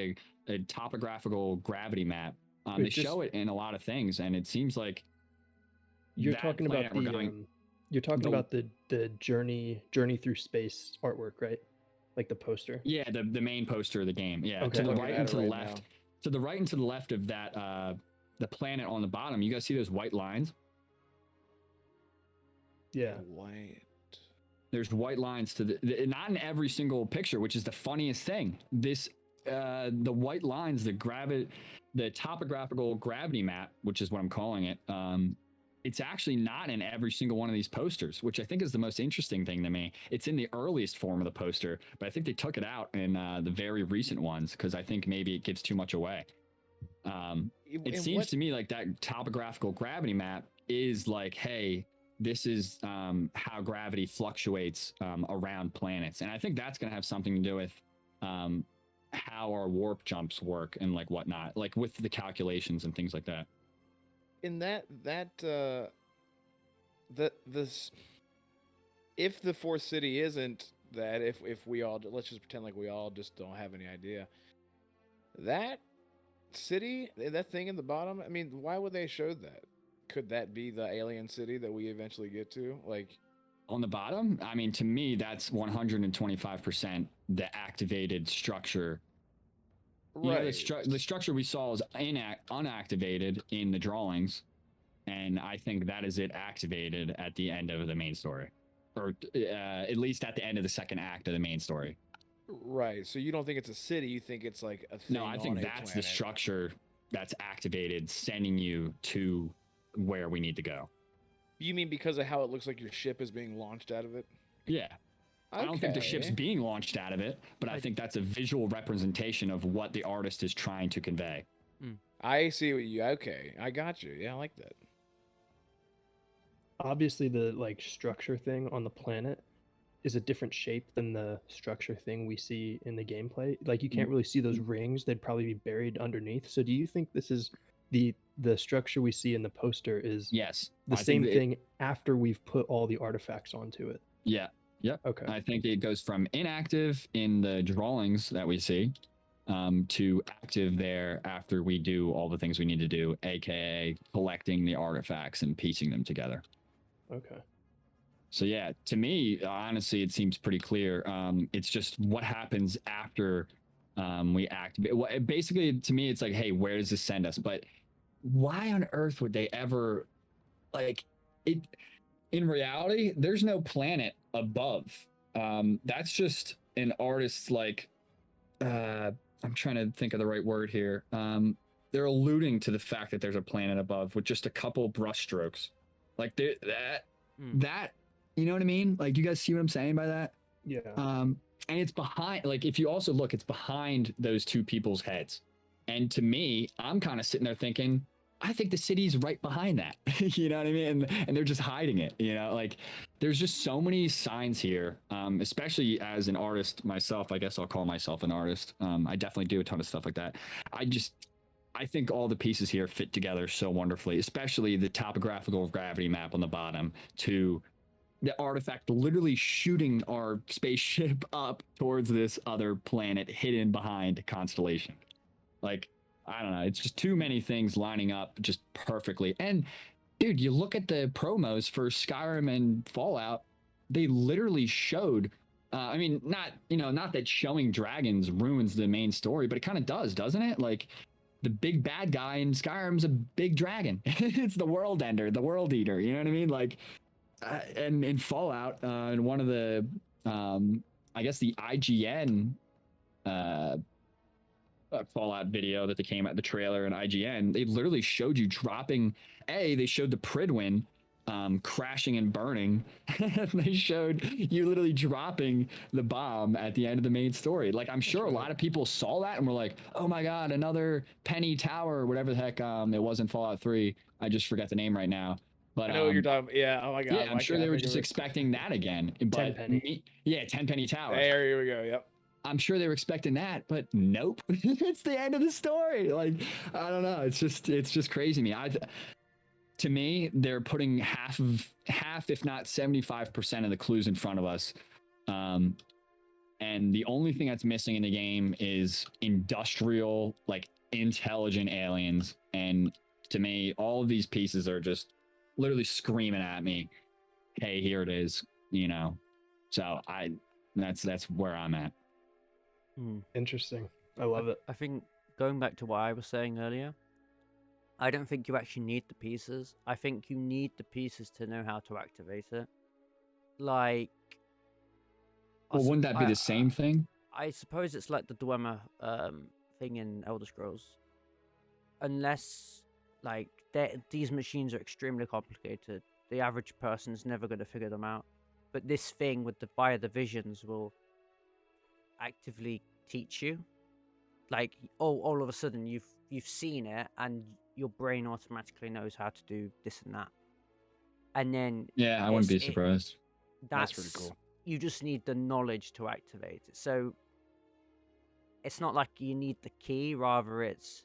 a topographical gravity map. They show it in a lot of things, and it seems like you're talking about the journey through space artwork, right? Like the poster. Yeah, the main poster of the game. Yeah, okay. To the right and to the left. Now. To the right and to the left of that, the planet on the bottom. You guys see those white lines? Yeah, white. There's white lines to the not in every single picture, which is the funniest thing. This the white lines, the topographical gravity map, which is what I'm calling it. It's actually not in every single one of these posters, which I think is the most interesting thing to me. It's in the earliest form of the poster, but I think they took it out in the very recent ones because I think maybe it gives too much away. It seems to me like that topographical gravity map is like, hey, this is how gravity fluctuates around planets. And I think that's going to have something to do with how our warp jumps work and like whatnot, like with the calculations and things like that. In this, if the 4th city isn't that, if we all, let's just pretend like we all just don't have any idea, that city, that thing in the bottom, I mean, why would they show that? Could that be the alien city that we eventually get to? Like, on the bottom, I mean, to me, that's 125% the activated structure. Right. The structure we saw is unactivated in the drawings, and I think that is it activated at the end of the main story, or at least at the end of the second act of the main story. Right. So you don't think it's a city? You think it's like a thing? No, I think that's the structure that's activated, sending you to where we need to go. You mean because of how it looks like your ship is being launched out of it? Yeah. Okay. I don't think the ship's being launched out of it, but I think that's a visual representation of what the artist is trying to convey. I see what you. Okay, I got you. Yeah, I like that. Obviously, the like structure thing on the planet is a different shape than the structure thing we see in the gameplay. Like, you can't really see those rings; they'd probably be buried underneath. So, do you think this is the structure we see in the poster is the same thing after we've put all the artifacts onto it? Yeah. Yep. Okay. I think it goes from inactive in the drawings that we see to active there after we do all the things we need to do, aka collecting the artifacts and piecing them together. Okay. So yeah, to me, honestly, it seems pretty clear. It's just what happens after we activate. Basically, to me, it's like, hey, where does this send us? But why on earth would they ever like it? In reality, there's no planet above. That's just an artist's like. I'm trying to think of the right word here. They're alluding to the fact that there's a planet above with just a couple brushstrokes, like that. You know what I mean? Like, you guys see what I'm saying by that? Yeah. And it's behind, like, if you also look, it's behind those two people's heads. And to me, I'm kind of sitting there thinking, I think the city's right behind that. You know what I mean? And they're just hiding it. You know, like, there's just so many signs here, especially as an artist myself. I guess I'll call myself an artist. I definitely do a ton of stuff like that. I think all the pieces here fit together so wonderfully, especially the topographical gravity map on the bottom to the artifact literally shooting our spaceship up towards this other planet hidden behind constellation. Like, I don't know, it's just too many things lining up just perfectly. And dude, you look at the promos for Skyrim and Fallout, they literally showed I mean, not that showing dragons ruins the main story, but it kind of does, doesn't it? Like, the big bad guy in Skyrim's a big dragon. It's the world ender, the world eater, you know what I mean? Like, and in Fallout, in one of the, I guess the IGN Fallout video that they came at the trailer and IGN, they literally showed you dropping. They showed the Pridwin crashing and burning. They showed you literally dropping the bomb at the end of the main story. Like, I'm sure a lot of people saw that and were like, "Oh my god, another Penny Tower," or whatever the heck it was in Fallout 3. I just forget the name right now. But I know what you're talking about. Yeah. Oh my god. yeah, I'm sure they were just expecting that again. But 10 penny. Yeah, 10 Penny Tower. There we go. Yep. I'm sure they were expecting that, but nope. It's the end of the story. Like, I don't know. It's just crazy to me. To me, they're putting half, if not 75% of the clues in front of us. And the only thing that's missing in the game is industrial, like, intelligent aliens. And to me, all of these pieces are just literally screaming at me, hey, here it is, you know. So that's where I'm at. Interesting. I love it. I think going back to what I was saying earlier, I don't think you actually need the pieces. I think you need the pieces to know how to activate it. Like, well, wouldn't that be the same thing? I suppose it's like the Dwemer thing in Elder Scrolls. Unless, like, these machines are extremely complicated. The average person's never going to figure them out. But this thing via the visions will actively teach you. Like, all of a sudden you've seen it and your brain automatically knows how to do this and that. And then I wouldn't be surprised. That's pretty cool. You just need the knowledge to activate it. So it's not like you need the key, rather it's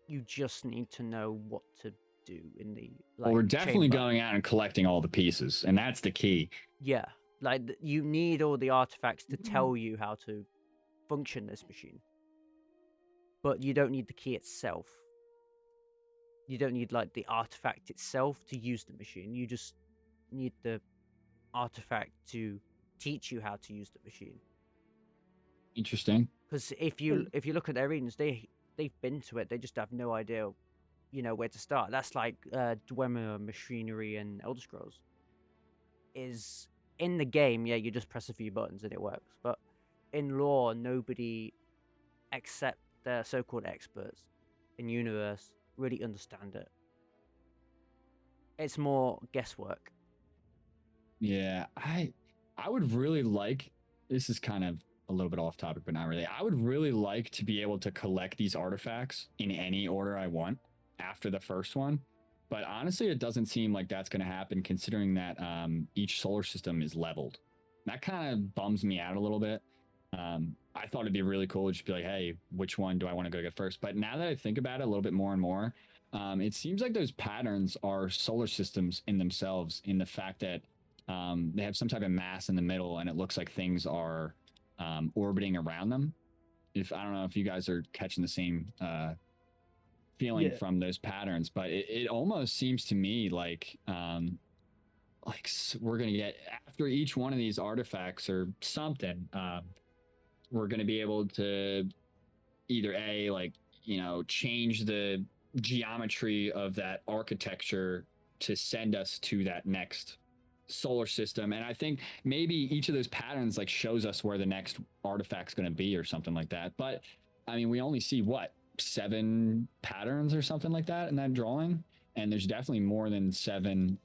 you just need to know what to do in the, like, well, we're definitely chamber. going out and collecting all the pieces, and that's the key. Yeah, like, you need all the artifacts to tell you how to function this machine. But you don't need the key itself. You don't need, like, the artifact itself to use the machine. You just need the artifact to teach you how to use the machine. Interesting. Because if you look at their readings, they've been to it. They just have no idea, you know, where to start. That's like Dwemer machinery and Elder Scrolls. Is in the game, yeah, you just press a few buttons and it works. But in lore, nobody except the so-called experts in universe really understand it. It's more guesswork. Yeah, I would really like, this is kind of a little bit off topic, but not really. I would really like to be able to collect these artifacts in any order I want after the first one. But honestly, it doesn't seem like that's going to happen, considering that each solar system is leveled. That kind of bums me out a little bit. I thought it'd be really cool to just be like, hey, which one do I want to go get first? But now that I think about it a little bit more and more, it seems like those patterns are solar systems in themselves, in the fact that they have some type of mass in the middle and it looks like things are orbiting around them. if I don't know if you guys are catching the same feeling Yeah. from those patterns, but it almost seems to me like we're gonna get after each one of these artifacts or something. We're gonna be able to either change the geometry of that architecture to send us to that next solar system, and I think maybe each of those patterns like shows us where the next artifact's going to be or something like that. But I mean, we only see what 7 patterns or something like that in that drawing, and there's definitely more than 7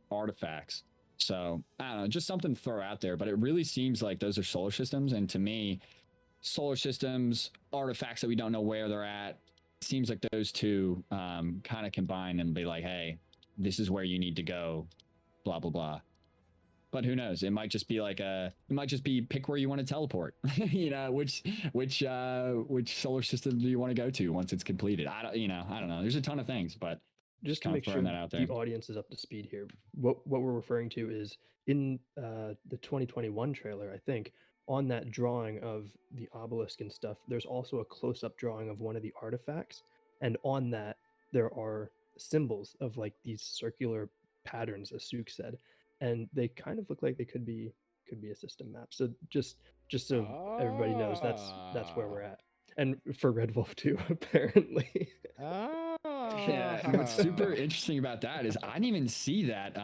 artifacts. So I don't know, just something to throw out there, but it really seems like those are solar systems, and to me, solar systems, artifacts that we don't know where they're at, seems like those two kind of combine and be like, hey, this is where you need to go, blah blah blah. But who knows, it might just be like it might just be pick where you want to teleport. Which solar system do you want to go to once it's completed? I don't know, there's a ton of things, but Just to kind of make sure throwing that out there. the audience is up to speed here, what we're referring to is in the 2021 trailer, I think, on that drawing of the obelisk and stuff, there's also a close-up drawing of one of the artifacts, and on that there are symbols of like these circular patterns, as Suke said, and they kind of look like they could be a system map. So just so everybody knows, that's where we're at. And for Red Wolf too, apparently. Yeah, what's super interesting about that is I didn't even see that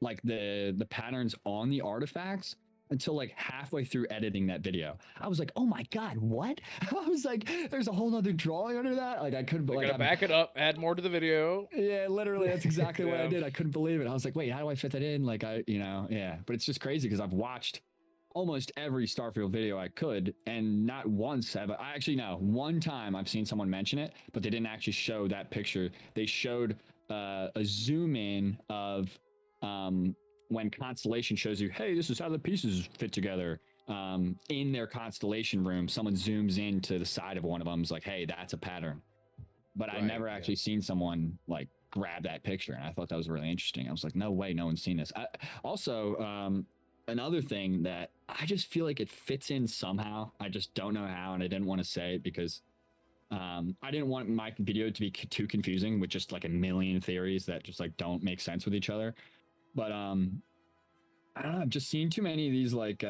like the patterns on the artifacts until like halfway through editing that video. I was like, oh my god, what? I was like, there's a whole nother drawing under that. Like I couldn't They're like gonna back it up, add more to the video. Yeah, literally, that's exactly what I Yeah. did. I couldn't believe it. I was like, wait, how do I fit that in? Like yeah. But it's just crazy because I've watched almost every Starfield video I could, and not once have I actually no one time I've seen someone mention it, but they didn't actually show that picture. They showed a zoom in of when Constellation shows you, hey, this is how the pieces fit together. In their Constellation room, someone zooms into the side of one of them, is like, hey, that's a pattern. But I Right, never actually seen someone like grab that picture, and I thought that was really interesting. I was like, no way, no one's seen this. Also, another thing that I just feel like it fits in somehow. I just don't know how, and I didn't want to say it because I didn't want my video to be too confusing with just like a million theories that just like don't make sense with each other. But I don't know, I've just seen too many of these like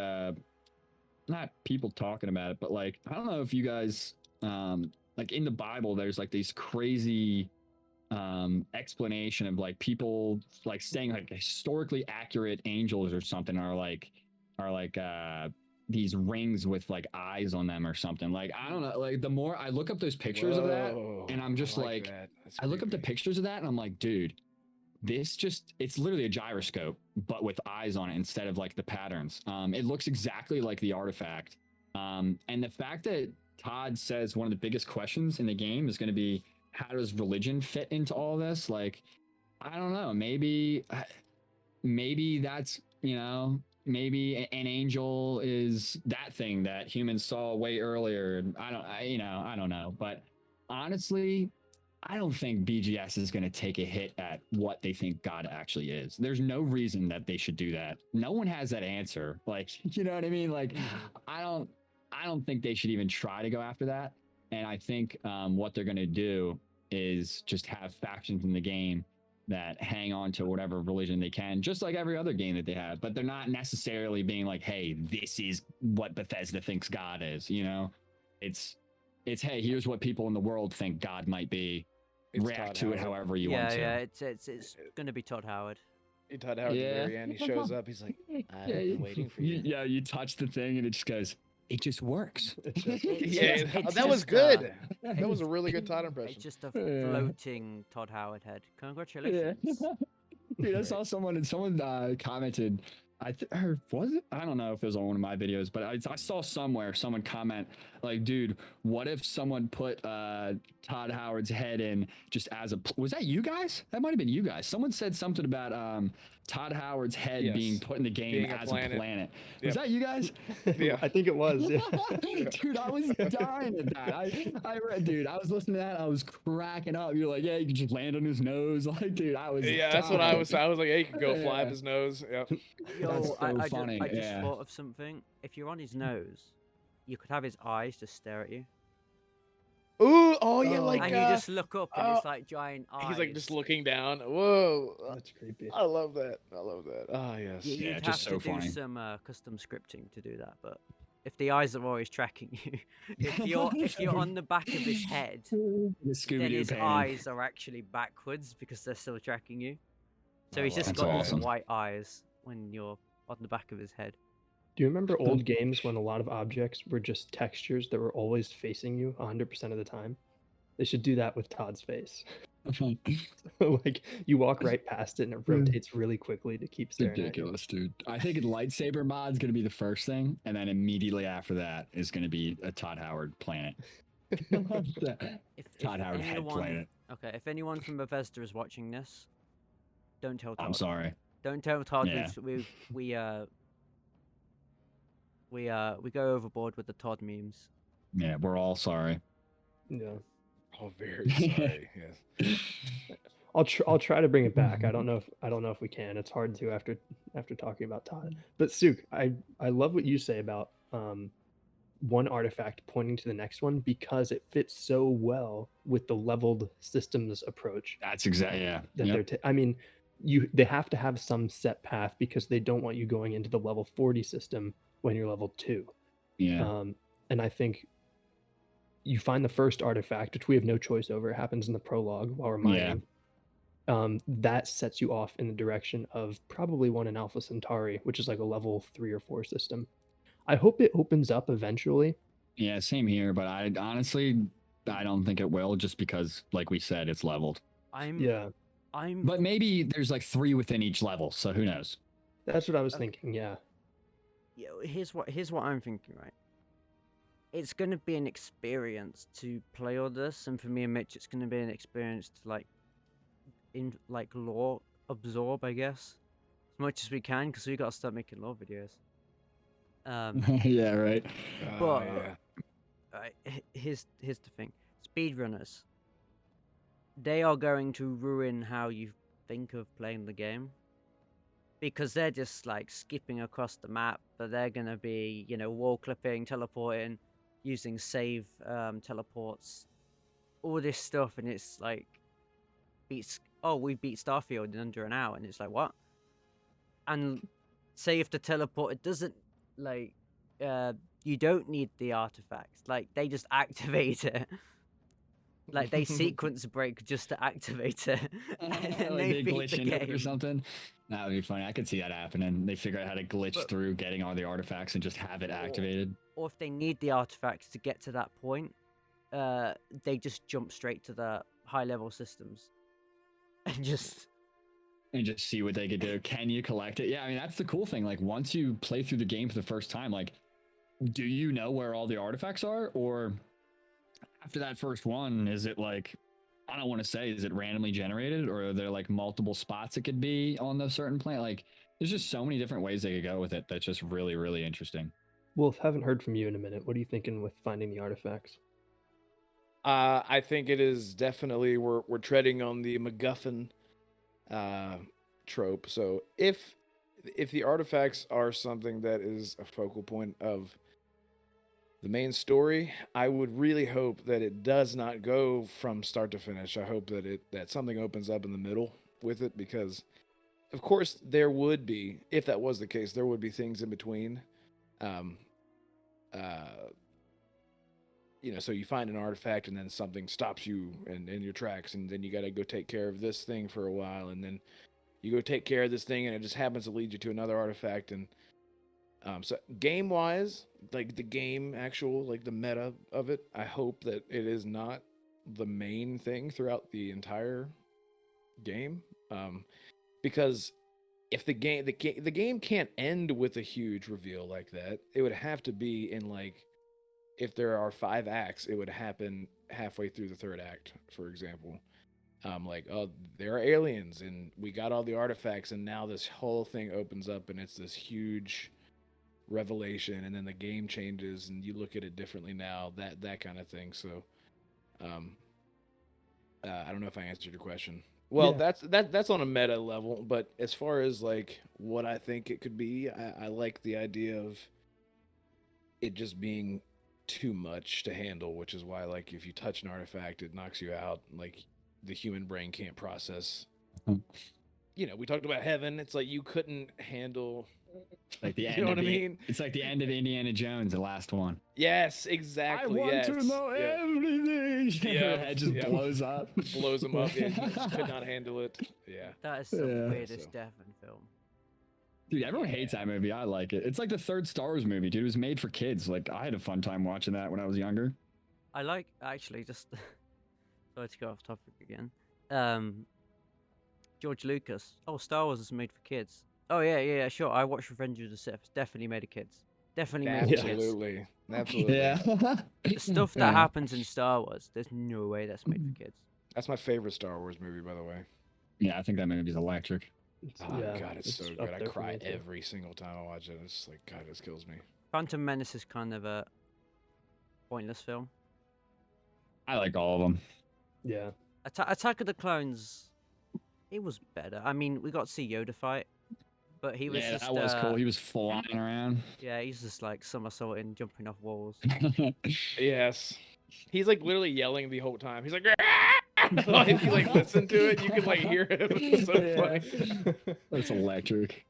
not people talking about it, but like I don't know if you guys like in the Bible there's like these crazy explanation of like people like saying like historically accurate angels or something are like these rings with like eyes on them or something. Like I don't know, like the more I look up those pictures of that, and I'm just like I look up the pictures of that and I'm like, dude, this just it's literally a gyroscope but with eyes on it instead of like the patterns. It looks exactly like the artifact, and the fact that Todd says one of the biggest questions in the game is going to be, how does religion fit into all this? Like, I don't know, maybe that's, maybe an angel is that thing that humans saw way earlier. I don't know, but honestly, I don't think BGS is going to take a hit at what they think God actually is. There's no reason that they should do that. No one has that answer. Like, you know what I mean? Like, I don't think they should even try to go after that. And I think what they're going to do is just have factions in the game that hang on to whatever religion they can, just like every other game that they have. But they're not necessarily being like, hey, this is what Bethesda thinks God is. It's hey, here's what people in the world think God might be. React to it however you want to. Yeah, it's going to be Todd Howard. Todd Howard at the very end, he shows up. He's like, I've been waiting for you. Yeah, you touch the thing and it just goes, it just works. That was good. That was a really good Todd impression. It's just a floating Todd Howard head. Congratulations. Yeah. Dude, I saw someone commented, was it? I don't know if it was on one of my videos, but I saw somewhere someone comment like, dude, what if someone put Todd Howard's head in just as was that you guys? That might have been you guys. Someone said something about Todd Howard's head being put in the game as a planet. Was that you guys? Yeah, I think it was. Yeah. Dude, I was dying at that. I read, dude, I was listening to that. I was cracking up. You're like, yeah, you can just land on his nose. Like, dude, I was. Yeah, that's what I was. I was like, yeah, you can go fly up his nose. Yep. Yo, That's so funny. I just thought of something. If you're on his nose, you could have his eyes just stare at you, Ooh, oh yeah, like and you just look up and oh, it's like giant eyes. he's like just looking down. Whoa, That's creepy. I love that. I love that. Ah, yes. You'd Yeah, have just to so do funny. some custom scripting to do that, but if the eyes are always tracking you, if you're on the back of his head, The then Scooby-Doo his painting. eyes are actually backwards because they're still tracking you. So I he's just love got that. these awesome. white eyes when you're on the back of his head. Do you remember old games when a lot of objects were just textures that were always facing you 100% of the time? They should do that with Todd's face. Like you walk right past it and it rotates really quickly to keep staring at you. Ridiculous, dude. I think lightsaber mod's gonna be the first thing, and then immediately after that is gonna be a Todd Howard planet. If Todd Howard head anyone, planet. okay, if anyone from Bethesda is watching this, don't tell Todd. I'm sorry. Don't tell Todd. Yeah. We go overboard with the Todd memes. Yeah, we're all sorry. Yeah. Oh, very sorry. Yes. I'll try to bring it back. I don't know if we can. It's hard to after talking about Todd. But Suke, I love what you say about one artifact pointing to the next one because it fits so well with the leveled systems approach That's exactly yeah. that Yep. I mean, they have to have some set path because they don't want you going into the level 40 system when you're level 2. Yeah. And I think you find the first artifact, which we have no choice over. It happens in the prologue while we're mining. That sets you off in the direction of probably one in Alpha Centauri, which is like a level 3 or 4 system. I hope it opens up eventually. Yeah, same here, but I honestly don't think it will just because like we said it's leveled. But maybe there's like 3 within each level, so who knows? That's what I was thinking, yeah. Yeah, here's what I'm thinking, right? It's going to be an experience to play all this, and for me and Mitch, it's going to be an experience to lore absorb, I guess, as much as we can, because we got to start making lore videos. Yeah, right. But yeah. here's the thing: speedrunners, they are going to ruin how you think of playing the game, because they're just like skipping across the map, but they're gonna be, wall clipping, teleporting, using save teleports, all this stuff, and it's like we beat Starfield in under an hour, and it's like what? And say if the teleport, it doesn't you don't need the artifacts, like they just activate it. Like they sequence break just to activate it, and then Like they beat glitch the into it game. or something. That would be funny. I could see that happening. They figure out how to glitch through getting all the artifacts and just have it activated. Or if they need the artifacts to get to that point, they just jump straight to the high level systems and just see what they could do. Can you collect it? Yeah, I mean that's the cool thing. Like once you play through the game for the first time, like do you know where all the artifacts are? Or after that first one, is it like, I don't want to say, is it randomly generated, or are there like multiple spots it could be on the certain planet? Like there's just so many different ways they could go with it. That's just really, really interesting. Wolf, haven't heard from you in a minute. What are you thinking with finding the artifacts? I think it is definitely we're treading on the MacGuffin trope. So if the artifacts are something that is a focal point of the main story, I would really hope that it does not go from start to finish. I hope that something opens up in the middle with it, because of course there would be, if that was the case, there would be things in between. So you find an artifact and then something stops you in your tracks, and then you got to go take care of this thing for a while, and then you go take care of this thing and it just happens to lead you to another artifact. And so game wise, like the game actual, like the meta of it, I hope that it is not the main thing throughout the entire game. Because if the game can't end with a huge reveal like that, it would have to be in like, if there are 5 acts, it would happen halfway through the 3rd act, for example. Like, oh, there are aliens and we got all the artifacts, and now this whole thing opens up and it's this huge revelation, and then the game changes and you look at it differently now, that kind of thing. So I don't know if I answered your question. Well, Yeah. that's on a meta level, but as far as like what I think it could be, I like the idea of it just being too much to handle, which is why like if you touch an artifact, it knocks you out. Like the human brain can't process. We talked about heaven. It's like you couldn't handle. Like the You end know of what I mean? It's like the end of Indiana Jones, the last one. Yes, exactly. I want to yes. know Yeah. everything. Yeah, Her head just yeah. blows up. Blows him up. Yeah, he just could not handle it. Yeah. That is the Yeah. weirdest So- death in film. Dude, everyone hates that movie. I like it. It's like the third Star Wars movie, dude. It was made for kids. Like, I had a fun time watching that when I was younger. I like actually just sorry to go off topic again. George Lucas. Oh, Star Wars is made for kids. Oh yeah, sure. I watched Revenge of the Sith. It's definitely made for kids. Definitely made for kids. Absolutely. Absolutely. Yeah. The stuff that Yeah. happens in Star Wars, there's no way that's made for kids. That's my favorite Star Wars movie, by the way. Yeah, I think that movie's electric. Oh yeah, God, it's so up good. I there for cry me, too. every single time I watch it. It's just like God, this kills me. Phantom Menace is kind of a pointless film. I like all of them. Yeah. Attack of the Clones, it was better. I mean, we got to see Yoda fight, but he was Yeah, just that was cool. He was flying around. yeah, he's just like somersaulting, jumping off walls. Yes. He's like literally yelling the whole time. He's like, if you like listen to it, you can like hear him. It's so funny. That's electric.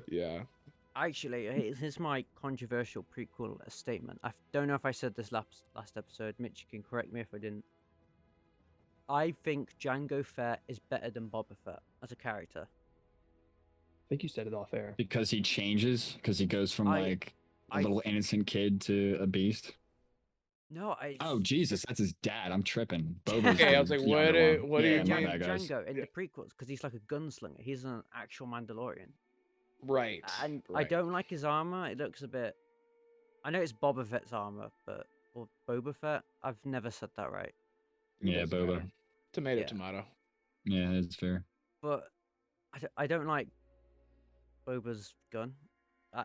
Yeah. Actually, here's my controversial prequel statement. I don't know if I said this last episode. Mitch, you can correct me if I didn't. I think Jango Fett is better than Boba Fett as a character. I think you said it off air. Because he changes, because he goes from I- like a I- little innocent kid to a beast. No, Oh Jesus, that's his dad. I'm tripping. Boba's Okay, I the was like, younger what one. do you Yeah, my mean? bad, guys. Jango in the prequels because he's like a gunslinger. He's an actual Mandalorian, Right. and I right. don't like his armor. It looks a bit. I know it's Boba Fett's armor, but or Boba Fett. I've never said that right. It Yeah, doesn't Boba. matter. Tomato, Yeah. tomato. Yeah, that's fair. But I don't like Boba's gun.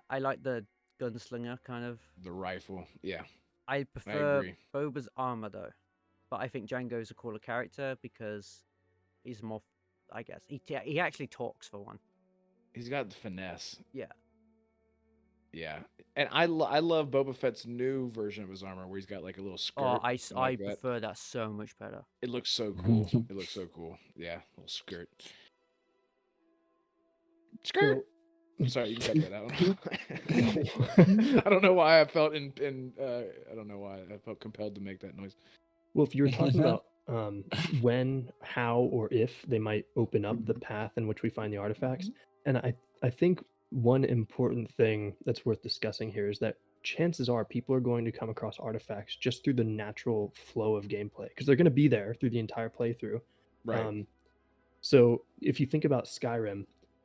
I like the gunslinger kind of. The rifle. Yeah. I prefer agree. Boba's armor though, but I think Django's a cooler character because he's more. I guess he actually talks for one. He's got the finesse. Yeah. Yeah. And I love Boba Fett's new version of his armor where he's got like a little skirt. Oh, I like that. prefer that so much better. It looks so cool. It looks so cool. Yeah, little skirt. Skirt. I'm sorry, you can cut that out. I don't know why I felt I don't know why I felt compelled to make that noise. Well, if you were talking about when, how, or if they might open up the path in which we find the artifacts, and I think one important thing that's worth discussing here is that chances are people are going to come across artifacts just through the natural flow of gameplay because they're going to be there through the entire playthrough. Right. So if you think about Skyrim,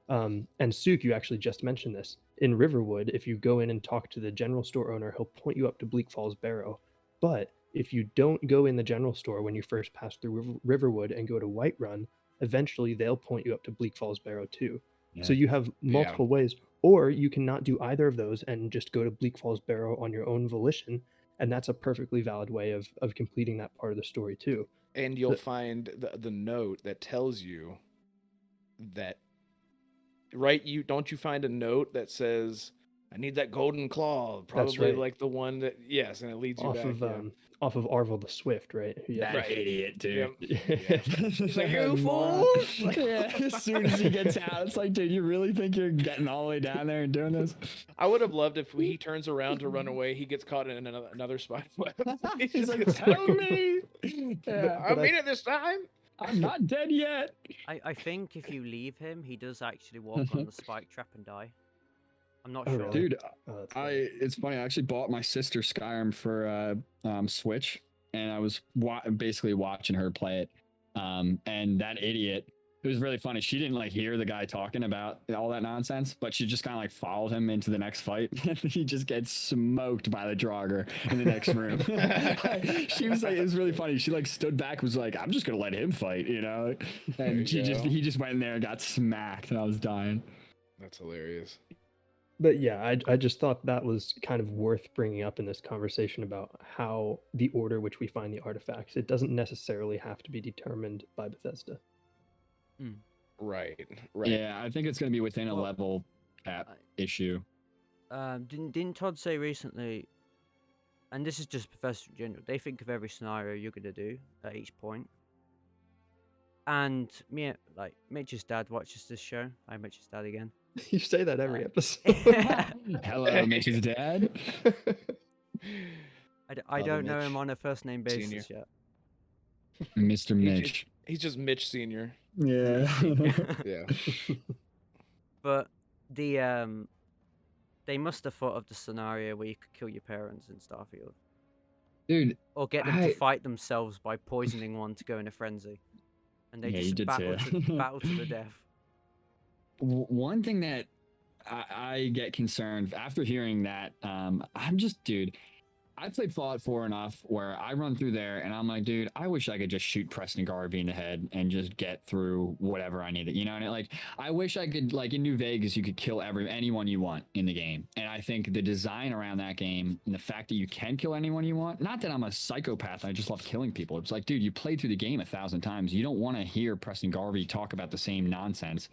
and Suke, you actually just mentioned this. In Riverwood, if you go in and talk to the general store owner, he'll point you up to Bleak Falls Barrow. But if you don't go in the general store when you first pass through Riverwood and go to Whiterun, eventually they'll point you up to Bleak Falls Barrow too. Yeah. So you have multiple ways, or you can not do either of those and just go to Bleak Falls Barrow on your own volition, and that's a perfectly valid way of completing that part of the story too. And you'll find the note that tells you that, right? You find a note that says, I need that golden claw, probably right. like the one that, yes, and it leads you Off back. of off of Arvel the Swift, right? That Right. idiot, dude. He's like, you Moron. fool! Yeah, as soon as he gets out, it's like, dude, you really think you're getting all the way down there and doing this? I would have loved if he turns around to run away, he gets caught in another spy web. He He's just like, gets tell stuck. me. Yeah, I mean it this time. I'm not dead yet. I think if you leave him, he does actually walk on the spike trap and die. I'm not Oh, sure. really? Dude, Oh, that's funny. it's funny. I actually bought my sister Skyrim for Switch, and I was basically watching her play it. And that idiot, it was really funny. She didn't like hear the guy talking about all that nonsense, but she just kind of like followed him into the next fight. He just gets smoked by the Draugr in the next room. She was like, it was really funny. She like stood back, was like, I'm just gonna let him fight, you know? And you go. he just went in there and got smacked, and I was dying. That's hilarious. But yeah, I just thought that was kind of worth bringing up in this conversation about how the order which we find the artifacts, it doesn't necessarily have to be determined by Bethesda. Right. Right. Yeah, I think it's gonna be within a Well, level cap I- issue. Didn't Todd say recently and this is just Bethesda in general, they think of every scenario you're gonna do at each point. And me, like Mitch's dad watches this show. I'm Mitch's dad again. You say that every episode. Hello, Mitch's dad. I don't know Mitch. him on a first name basis Senior. yet. Mr. Mitch. He's just Mitch Senior. Yeah. Yeah. But they must have thought of the scenario where you could kill your parents in Starfield, Dude, or get them to fight themselves by poisoning one to go in a frenzy, and they Yeah, you just did say battle to the death. one thing that I get concerned after hearing that, I'm just, dude, I played Fallout 4 enough where I run through there and I'm like, dude, I wish I could just shoot Preston Garvey in the head and just get through whatever I needed. You know, and like, I wish I could, like in New Vegas, you could kill anyone you want in the game. And I think the design around that game and the fact that you can kill anyone you want, not that I'm a psychopath, I just love killing people. It's like, dude, you played through the game 1,000 times. You don't want to hear Preston Garvey talk about the same nonsense.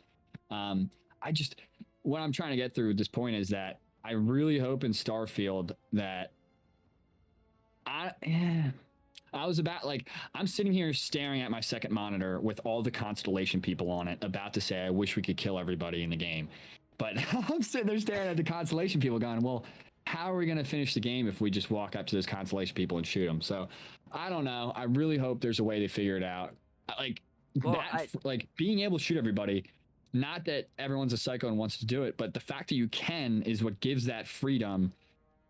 What I'm trying to get through at this point is that I really hope in Starfield that I was about, like, I'm sitting here staring at my second monitor with all the Constellation people on it, about to say, I wish we could kill everybody in the game. But I'm sitting there staring at the Constellation people going, well, how are we going to finish the game if we just walk up to those Constellation people and shoot them? So I don't know. I really hope there's a way to figure it out. Like, Well, like being able to shoot everybody, not that everyone's a psycho and wants to do it, but the fact that you can is what gives that freedom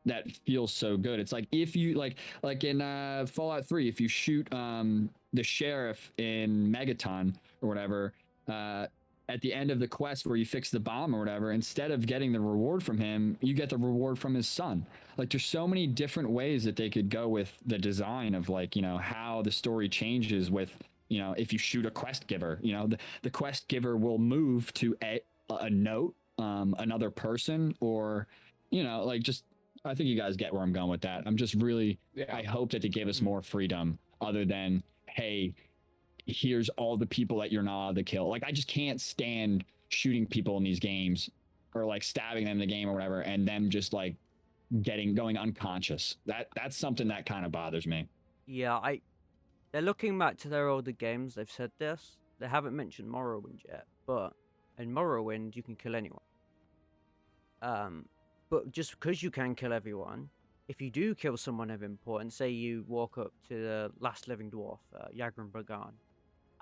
that feels so good. It's like if you like in Fallout 3, if you shoot the sheriff in Megaton or whatever, at the end of the quest where you fix the bomb or whatever, instead of getting the reward from him, you get the reward from his son. Like, there's so many different ways that they could go with the design of, like, you know, how the story changes with, you know, if you shoot a quest giver, you know, the quest giver will move to a note, another person, or, you know, like, just, I think you guys get where I'm going with that. I'm just really, I hope that they give us more freedom other than, hey, here's all the people that you're not allowed to kill. Like, I just can't stand shooting people in these games or like stabbing them in the game or whatever, and them just like going unconscious. That's something that kind of bothers me. Yeah, they're looking back to their older games. They've said this. They haven't mentioned Morrowind yet, but in Morrowind you can kill anyone. But just because you can kill everyone, if you do kill someone of importance, say you walk up to the last living dwarf, Yagran Bragan,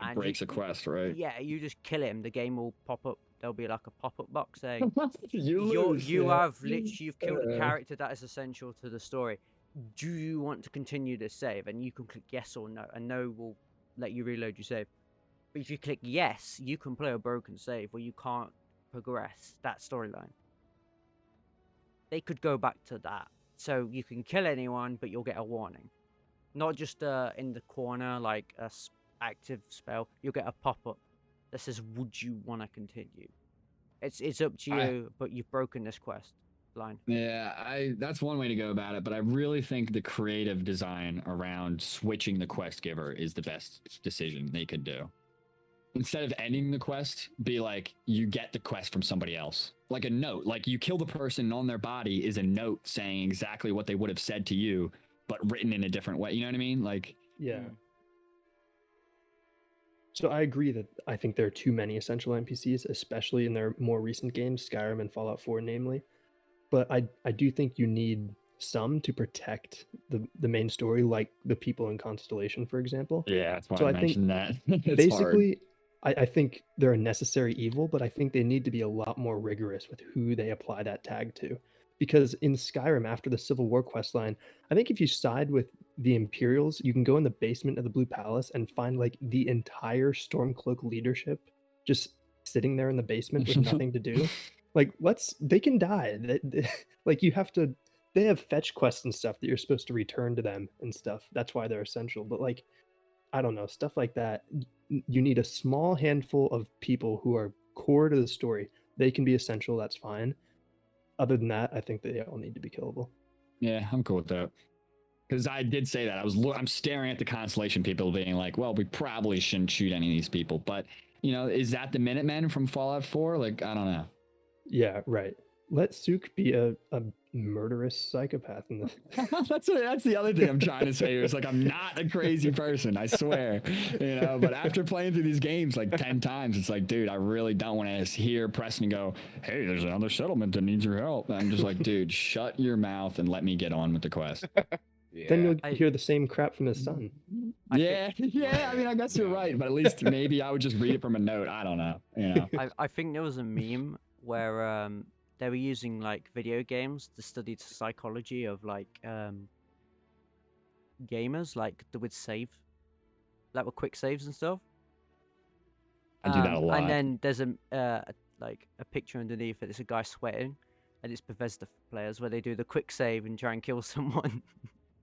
It breaks a quest, right? Yeah, you just kill him. The game will pop up. There'll be like a pop-up box saying, you've you've killed a character that is essential to the story. Do you want to continue this save? And you can click yes or no, and no will let you reload your save. But if you click yes, you can play a broken save where you can't progress that storyline. They could go back to that. So you can kill anyone, but you'll get a warning. Not just in the corner, like a active spell. You'll get a pop-up that says, would you want to continue? It's up to you, but you've broken this quest line. Yeah, that's one way to go about it, but I really think the creative design around switching the quest giver is the best decision they could do. Instead of ending the quest, be like, you get the quest from somebody else. Like a note, like you kill the person, on their body is a note saying exactly what they would have said to you, but written in a different way. You know what I mean? Like, yeah. So I agree that I think there are too many essential NPCs, especially in their more recent games, Skyrim and Fallout 4 namely. But I do think you need some to protect the main story, like the people in Constellation, for example. yeah, that's why So I I think mentioned that. It's basically, I think they're a necessary evil, but I think they need to be a lot more rigorous with who they apply that tag to. Because in Skyrim, after the Civil War questline, I think if you side with the Imperials, you can go in the basement of the Blue Palace and find like the entire Stormcloak leadership just sitting there in the basement with nothing to do. Like, they can die. Like, you have to, they have fetch quests and stuff that you're supposed to return to them and stuff. That's why they're essential. But like, I don't know, stuff like that. You need a small handful of people who are core to the story. They can be essential. That's fine. Other than that, I think they all need to be killable. Yeah, I'm cool with that. Because I did say that. I'm staring at the Constellation people being like, well, we probably shouldn't shoot any of these people. But, you know, is that the Minutemen from Fallout 4? Like, I don't know. Yeah, right. Let Suke be a murderous psychopath in the That's the other thing I'm trying to say here. It's like I'm not a crazy person, I swear. But after playing through these games like 10 times, it's like, dude, I really don't want to hear Preston go, hey, there's another settlement that needs your help. And I'm just like, dude, shut your mouth and let me get on with the quest. Yeah. Then you'll hear the same crap from his son. Yeah. I mean, I guess you're right, but at least maybe I would just read it from a note. I don't know. I think there was a meme where they were using like video games to study the psychology of like gamers, like with quick saves and stuff. I do that a lot. And then there's like a picture underneath it. It's a guy sweating, and it's Bethesda players where they do the quick save and try and kill someone.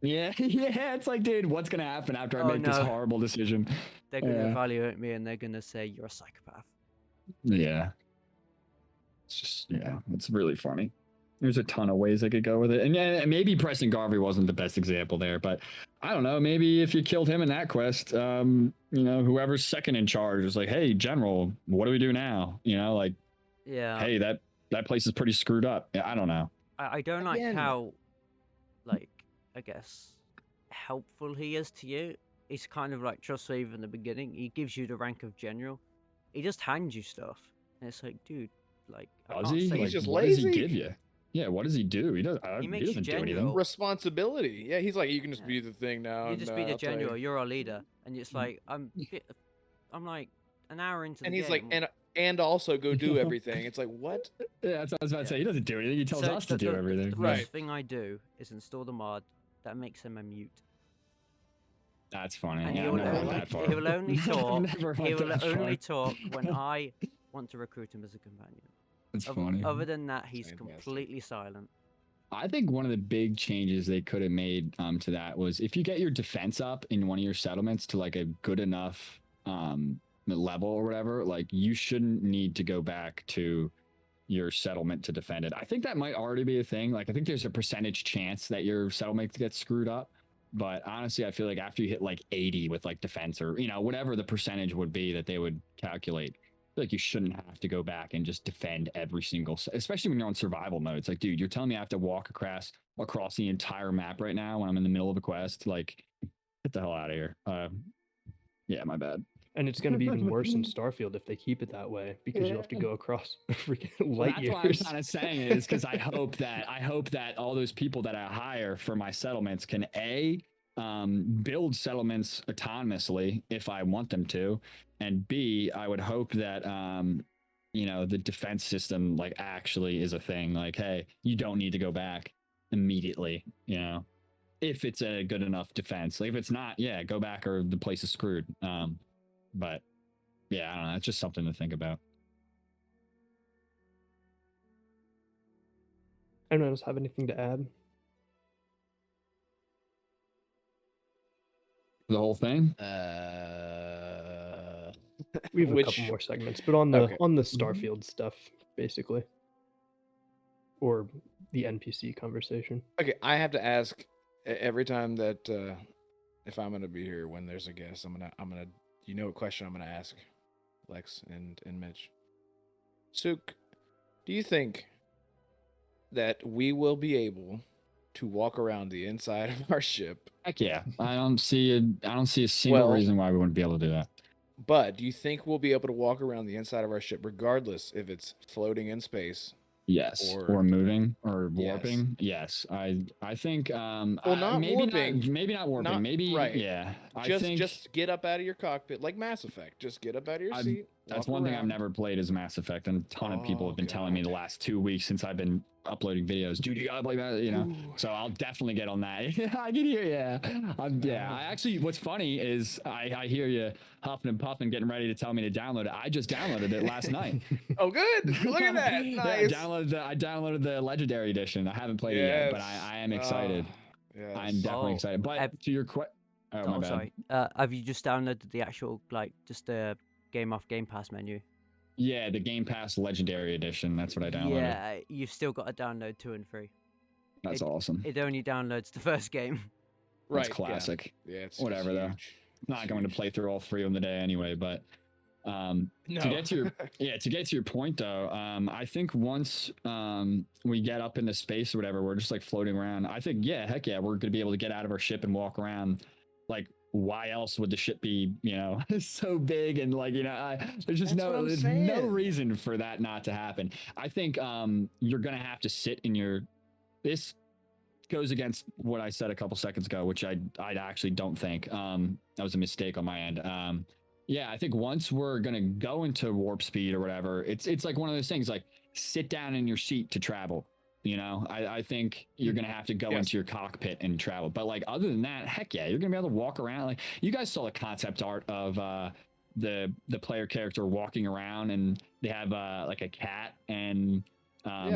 Yeah, it's like, dude, what's gonna happen after I make this horrible decision? They're gonna evaluate me and they're gonna say you're a psychopath. Yeah. It's just, it's really funny. There's a ton of ways I could go with it. And maybe Preston Garvey wasn't the best example there, but I don't know. Maybe if you killed him in that quest, whoever's second in charge is like, hey, General, what do we do now? Hey, that place is pretty screwed up. Yeah, I don't know. I don't like how, like, I guess, helpful he is to you. He's kind of like trustworthy in the beginning. He gives you the rank of General. He just hands you stuff. And it's like, dude, like, does he? He's just what lazy. Does he give you? Yeah, what does he do? He doesn't do anything. Responsibility. Yeah, he's like, you can just be the thing now. You just be the General. You're our leader. And it's like, I'm like an hour into the game. And he's like, and also go do everything. It's like, what? Yeah, that's what I was about to say. He doesn't do anything. He tells us to do everything. The first thing I do is install the mod that makes him a mute. That's funny. And he will only talk. He will only talk when I want to recruit him as a companion. That's funny. Other than that, he's completely silent. I think one of the big changes they could have made to that was if you get your defense up in one of your settlements to like a good enough level or whatever, like you shouldn't need to go back to your settlement to defend it. I think that might already be a thing. Like I think there's a percentage chance that your settlement gets screwed up. But honestly, I feel like after you hit like 80 with like defense or, whatever the percentage would be that they would calculate, I feel like you shouldn't have to go back and just defend every single, especially when you're on survival mode. It's like, dude, you're telling me I have to walk across the entire map right now when I'm in the middle of a quest? Like, get the hell out of here. Yeah, my bad. And it's going to be even worse in Starfield if they keep it that way, because you'll have to go across freaking light years. That's what I'm kind of saying is because I hope that all those people that I hire for my settlements can build settlements autonomously if I want them to, and B, I would hope that the defense system like actually is a thing. Like, hey, you don't need to go back immediately. If it's a good enough defense. Like if it's not, go back or the place is screwed. But yeah, I don't know. It's just something to think about. Anyone else have anything to add? The whole thing? We have a couple more segments, but on the Starfield stuff, basically. Or the NPC conversation. Okay, I have to ask every time that if I'm gonna be here when there's a guest, I'm gonna what question I'm gonna ask Lex and Mitch. Suke, do you think that we will be able to walk around the inside of our ship? Heck yeah. I don't see a single reason why we wouldn't be able to do that. But do you think we'll be able to walk around the inside of our ship regardless if it's floating in space? Yes. Or moving or warping? Yes. I think not maybe warping. Maybe not warping. Maybe right. Yeah. Just get up out of your cockpit like Mass Effect. Just get up out of your seat. That's one thing I've never played is Mass Effect, and a ton of people have been telling me the last 2 weeks since I've been uploading videos, dude, you gotta play that, Ooh. So I'll definitely get on that. I can hear I actually, what's funny is I hear you huffing and puffing getting ready to tell me to download it. I just downloaded it last night. Oh good, look at that. Nice. Yeah, I downloaded the Legendary Edition. I haven't played it yet, but I am excited. Yes. I'm definitely excited. But to your question, my bad. Sorry, have you just downloaded the actual just the Game Pass menu? Yeah, the Game Pass Legendary Edition. That's what I downloaded. Yeah, you've still got to download 2 and 3. That's awesome. It only downloads the first game. Right. That's classic. Yeah, it's whatever though. Not going to play through all 3 of them today anyway, but No. To get to your point though, I think once we get up into space or whatever, we're just like floating around. I think heck yeah, we're gonna be able to get out of our ship and walk around. Like, why else would the ship be, so big and like, there's just That's what I'm there's no saying. reason for that not to happen. I think you're gonna have to sit in this goes against what I said a couple seconds ago, which I actually don't think that was a mistake on my end. Yeah, I think once we're gonna go into warp speed or whatever, it's like one of those things like sit down in your seat to travel. I think you're gonna have to go into your cockpit and travel. But like other than that, heck yeah, you're gonna be able to walk around. Like you guys saw the concept art of the player character walking around, and they have like a cat and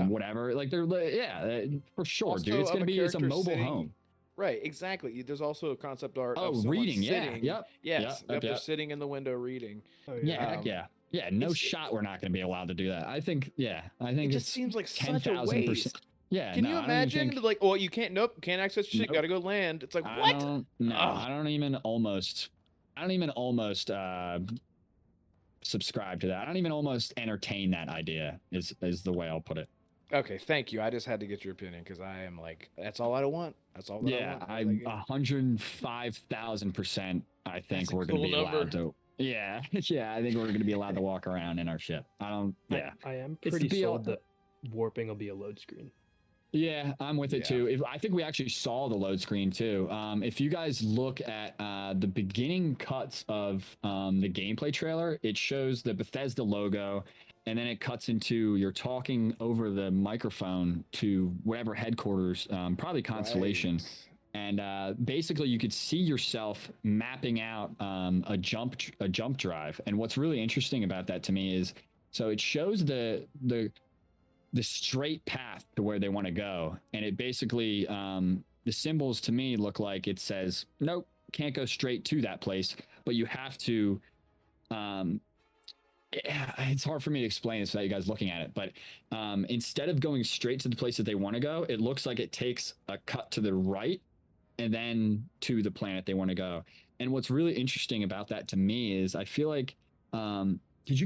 whatever. Like they're for sure, Also, dude. It's of gonna be it's a character mobile sitting- home. Right, exactly. There's also a concept art Oh, of someone reading, yeah, sitting. yep, Yes, yep, they're yep. sitting in the window reading. Oh, Yeah, heck Um, yeah. Yeah, no it's- shot we're not going to be allowed to do that. I think It just it's seems like such a 10,000%. waste. Yeah, Can no, you I don't even imagine? think- Like, oh, you can't. Nope, can't access your shit. Nope. Got to go land. It's like I what? don't even almost subscribe to that. I don't even almost entertain that idea. Is the way I'll put it. Okay, thank you. I just had to get your opinion because I am like, that's all I want. That's all that I Yeah, want. I Like, 105,000%. I think That's a we're going to cool be allowed number. to. Yeah, yeah. I think we're going to be allowed to walk around in our ship. I don't. Yeah. I am It's pretty the sold that warping will be a load screen. Yeah, I'm with it Yeah. too. I think we actually saw the load screen too. If you guys look at the beginning cuts of the gameplay trailer, it shows the Bethesda logo, and then it cuts into you're talking over the microphone to whatever headquarters, probably Constellation. right. And basically, you could see yourself mapping out a jump drive. And what's really interesting about that to me is, so it shows the straight path to where they want to go, and it basically the symbols to me look like it says nope, can't go straight to that place, but you have to. It's hard for me to explain this without you guys looking at it, but instead of going straight to the place that they want to go, it looks like it takes a cut to the right and then to the planet they want to go. And what's really interesting about that to me is I feel like did you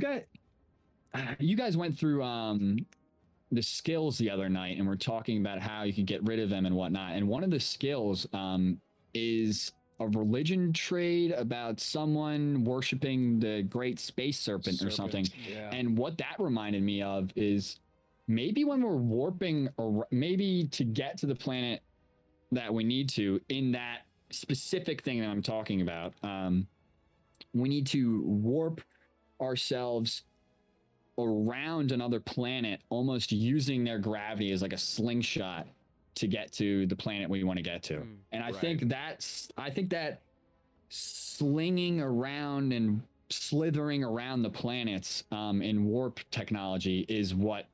guys went through the skills the other night, and we're talking about how you can get rid of them and whatnot. And one of the skills is a religion trade about someone worshiping the great space serpent or something. Yeah. And what that reminded me of is maybe when we're warping, or maybe to get to the planet that we need to, in that specific thing that I'm talking about, we need to warp ourselves around another planet, almost using their gravity as like a slingshot to get to the planet we want to get to. And I think that slinging around and slithering around the planets in warp technology is what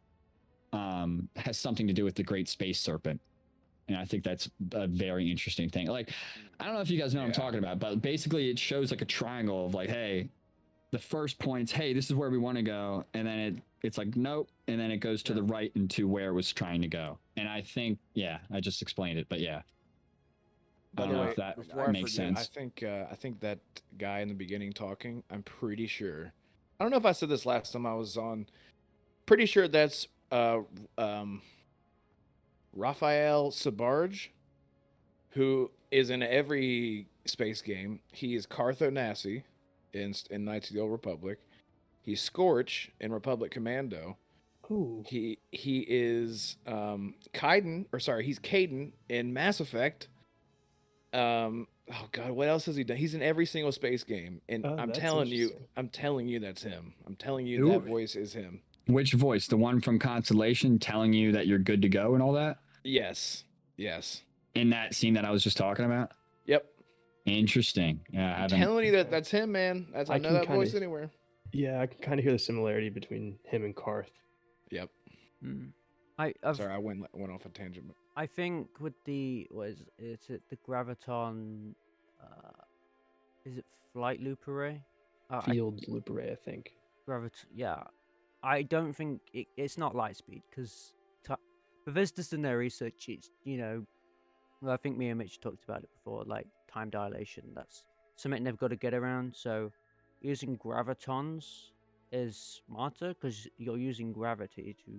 has something to do with the Great Space Serpent. And I think that's a very interesting thing. Like, I don't know if you guys know what I'm talking about, but basically it shows like a triangle of like, hey, the first point's, hey, this is where we want to go. And then it's like, nope. And then it goes to the right and to where it was trying to go. And I think, I just explained it, but yeah. I don't know if that makes sense. I think that guy in the beginning talking, I'm pretty sure. I don't know if I said this last time I was on. Pretty sure that's Raphael Sabarge, who is in every space game. He is Cartho Nassi in Knights of the Old Republic. He's Scorch in Republic Commando. Ooh. He is he's Caden in Mass Effect. Oh god, what else has he done? He's in every single space game, and I'm that's telling you interesting. that's him. I'm telling you that voice is him. Which voice? The one from Constellation telling you that you're good to go and all that? Yes. In that scene that I was just talking about? Yep. Interesting. Yeah, I'm telling you that's him, man. I know that voice anywhere. Yeah, I can kind of hear the similarity between him and Karth. Yep. Sorry, I went off a tangent. But... I think with the is it the graviton? Is it flight loop array? Field loop array, I think. Yeah, I don't think it's not light speed because Bethesda's done their research. It's well, I think me and Mitch talked about it before, like time dilation. That's something they've got to get around. So using gravitons is smarter because you're using gravity to.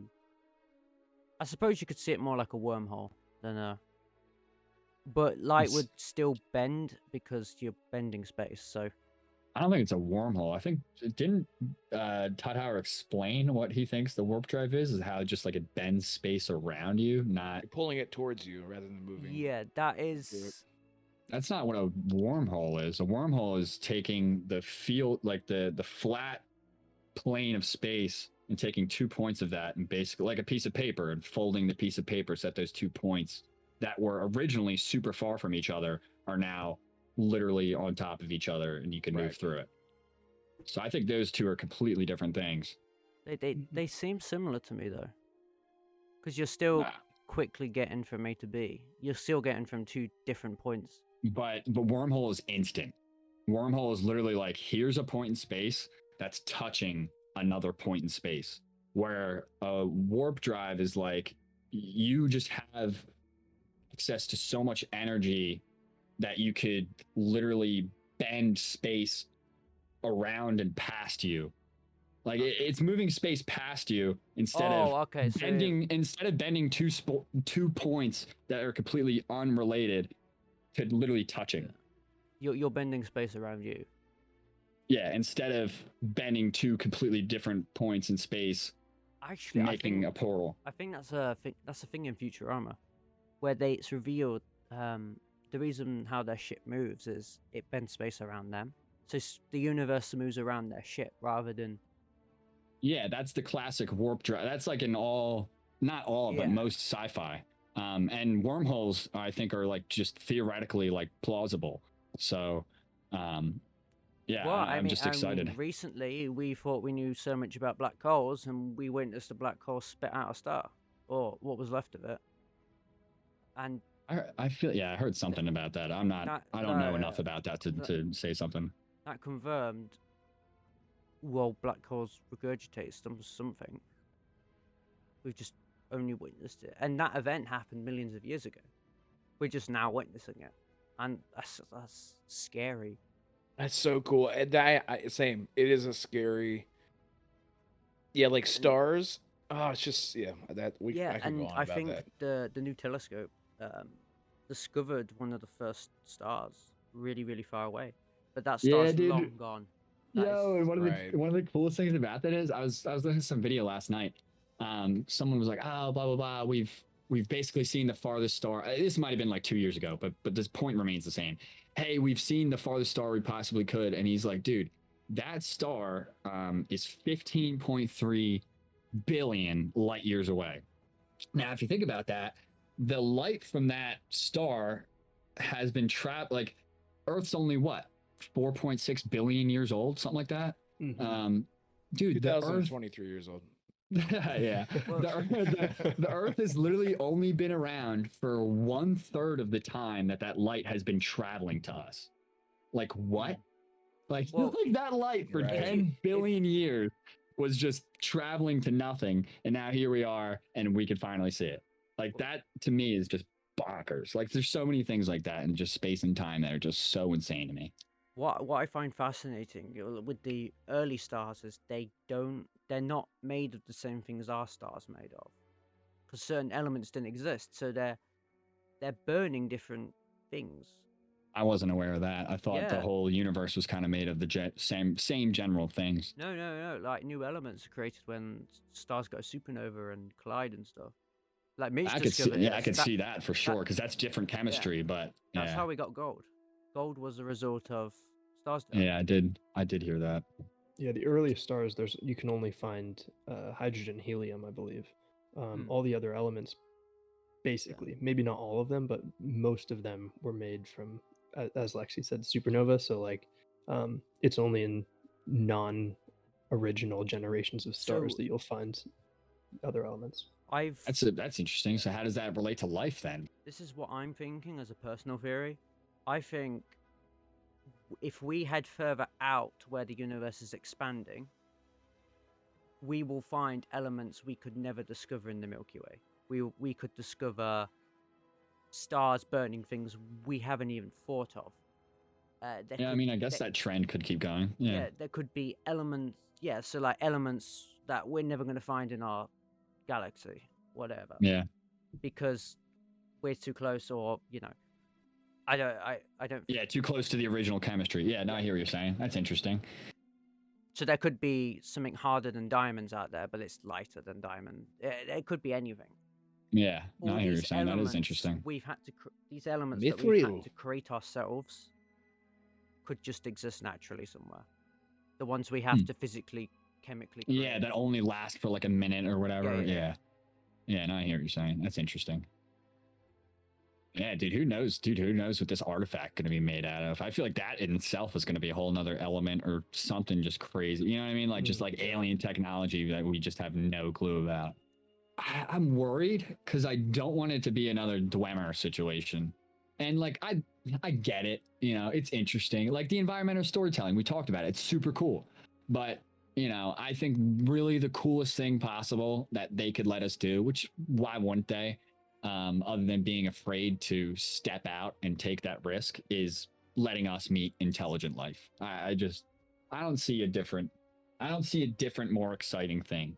I suppose you could see it more like a wormhole than a. But light It's- would still bend because you're bending space. So I don't think it's a wormhole. I think didn't Todd explain what he thinks the warp drive is how just like it bends space around you, not You're pulling it towards you rather than moving. yeah, that is. that's not what a wormhole is. A wormhole is taking the field, like the flat plane of space, and taking 2 points of that, and basically like a piece of paper, and folding the piece of paper so that those 2 points that were originally super far from each other are now literally on top of each other, and you can move Right. through it. So I think those two are completely different things. They seem similar to me though, because you're still Nah. quickly getting from A to B. You're still getting from 2 different points. But wormhole is instant. Wormhole is literally like, here's a point in space that's touching another point in space. Where a warp drive is like, you just have access to so much energy that you could literally bend space around and past you. Like it's moving space past you instead of okay, so bending 2 points that are completely unrelated to literally touching. you're bending space around you. Yeah, instead of bending 2 completely different points in space, Actually, making a portal. I think that's a thing in Futurama, where it's revealed the reason how their ship moves is it bends space around them. So the universe moves around their ship rather than. Yeah, that's the classic warp drive. That's like in all, not all, but Yeah. most sci-fi. And wormholes, I think, are like just theoretically like plausible. So, yeah, Well, I'm just excited. Recently, we thought we knew so much about black holes, and we witnessed a black hole spit out a star, or what was left of it. And I feel, yeah, I heard something about that. I don't know enough about that to say something. that confirmed. Well, black holes regurgitate something. We've just only witnessed it, and that event happened millions of years ago. We're just now witnessing it, and that's scary. That's so cool. And same. It is a scary. Yeah, like stars. Oh, it's just that we. Yeah, I can and go on I about think that. the new telescope discovered one of the first stars really far away, but that Yeah, star's dude. long gone. And one Right. of the coolest things about that is I was looking at some video last night. Someone was like, "Oh, blah blah blah. We've basically seen the farthest star." This might have been like 2 years ago, but this point remains the same. Hey, we've seen the farthest star we possibly could, and he's like, "Dude, that star is 15.3 billion light years away." Now, if you think about that, the light from that star has been trapped. Like Earth's only what, 4.6 billion years old, something like that. Mhm. Dude, the Earth. 2023 years old. Yeah, the Earth has literally only been around for 1/3 of the time that light has been traveling to us. Like what? Like, Well, like that light for right. 10 billion years was just traveling to nothing, and now here we are, and we can finally see it. Like that to me is just bonkers. Like there's so many things like that in just space and time that are just so insane to me. What I find fascinating with the early stars is they're not made of the same things our stars made of, because certain elements didn't exist, so they're burning different things. I wasn't aware of that. I thought the Yeah. whole universe was kind of made of the same general things. No. Like new elements are created when stars go supernova and collide and stuff. Like Mitch I could see, discovered yeah, I this. could see that for sure because that's different Yeah. chemistry. But That's yeah, how we got gold. Gold was a result of stars. Dying. yeah, I did hear that. Yeah, the earliest stars, you can only find hydrogen, helium, I believe. All the other elements, basically, maybe not all of them, but most of them were made from, as Lexi said, supernova. So like, it's only in non-original generations of stars So- that you'll find other elements. That's interesting. So how does that relate to life then? This is what I'm thinking as a personal theory. I think if we head further out where the universe is expanding, we will find elements we could never discover in the Milky Way. We could discover stars burning things we haven't even thought of. There Yeah, I could, mean, I guess that trend could keep going. Yeah. there could be elements. Yeah, so like elements that we're never going to find in our galaxy, whatever, Yeah. because we're too close, or I don't. Yeah, too close to the original chemistry. Yeah, no, I hear what you're saying. That's interesting. So there could be something harder than diamonds out there, but it's lighter than diamond. It could be anything. Yeah, no, All I hear what you're these saying. That is elements interesting. we've had to these elements that we've had Mithril. to create ourselves could just exist naturally somewhere. The ones we have to physically, chemically create. Yeah, that only lasts for like a minute or whatever. Yeah. Yeah, no, I hear what you're saying. That's interesting. Yeah, dude, who knows? Dude, who knows what this artifact going to be made out of? I feel like that in itself is going to be a whole nother element or something just crazy. You know what I mean? Like just like alien technology that we just have no clue about. I'm worried because I don't want it to be another Dwemer situation. And like I get it, you know, it's interesting. Like the environmental storytelling, we talked about it. It's super cool. But, you know, I think really the coolest thing possible that they could let us do, which why wouldn't they? Other than being afraid to step out and take that risk, is letting us meet intelligent life. I don't see a different, more exciting thing.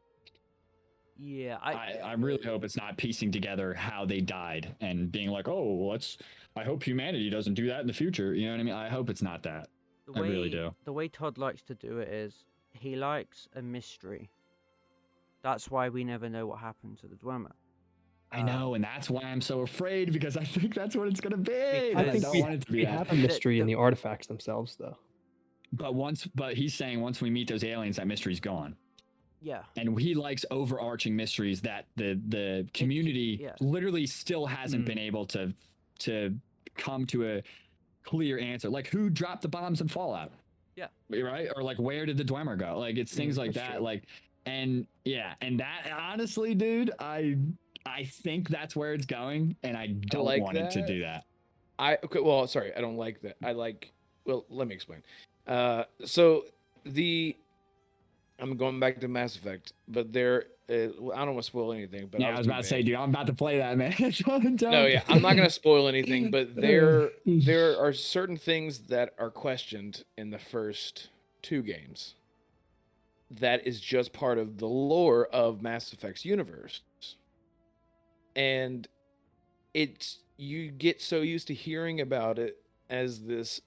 Yeah, I really hope it's not piecing together how they died and being like, oh, I hope humanity doesn't do that in the future. You know what I mean? I hope it's not that. I really do. The way Todd likes to do it is he likes a mystery. That's why we never know what happened to the Dwemer. I know, and that's why I'm so afraid, because I think that's what it's going to be. I think don't we, want it to be we that. have a mystery in the artifacts themselves, though. But he's saying once we meet those aliens, that mystery's gone. Yeah. And he likes overarching mysteries that the community literally still hasn't been able to come to a clear answer. Like, who dropped the bombs in Fallout? Yeah. Right? Or like, where did the Dwemer go? Like, it's things like that. True. Like, and that honestly, dude, I think that's where it's going, and I don't like want it to that. do that. Well, sorry, I don't like that. Well, let me explain. So I'm going back to Mass Effect, but I don't want to spoil anything. But Yeah, I was about to say, dude, I'm about to play that, man. No, yeah, I'm not going to spoil anything, but there are certain things that are questioned in the first 2 games that is just part of the lore of Mass Effect's universe. And you get so used to hearing about it as this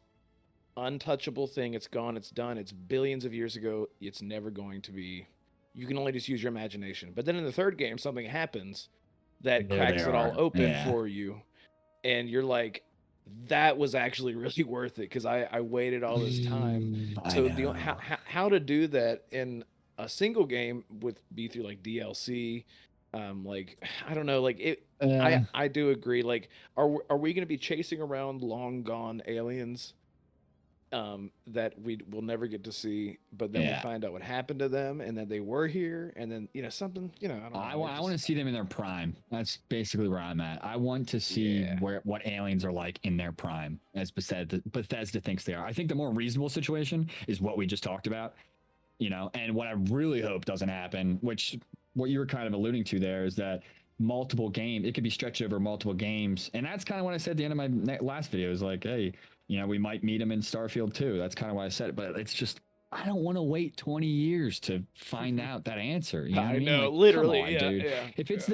untouchable thing. It's gone, it's done, it's billions of years ago, it's never going to be. You can only just use your imagination. But then in the 3rd game, something happens that cracks it all open for you, and you're like, that was actually really worth it, because I waited all this time. So how to do that in a single game would be through like DLC. Like, I don't know, like it. I do agree. Like, are we going to be chasing around long gone aliens that we will never get to see, but then we find out what happened to them, and that they were here, and then something, I don't know. I want to see them in their prime. That's basically where I'm at. I want to see what aliens are like in their prime, as Bethesda thinks they are. I think the more reasonable situation is what we just talked about, and what I really hope doesn't happen, which what you were kind of alluding to there, is that it could be stretched over multiple games. And that's kind of what I said at the end of my last video, is like, hey, we might meet them in Starfield too. That's kind of why I said it, but it's just, I don't want to wait 20 years to find out that answer. You know what I mean? know, like, literally, come on, dude. If it's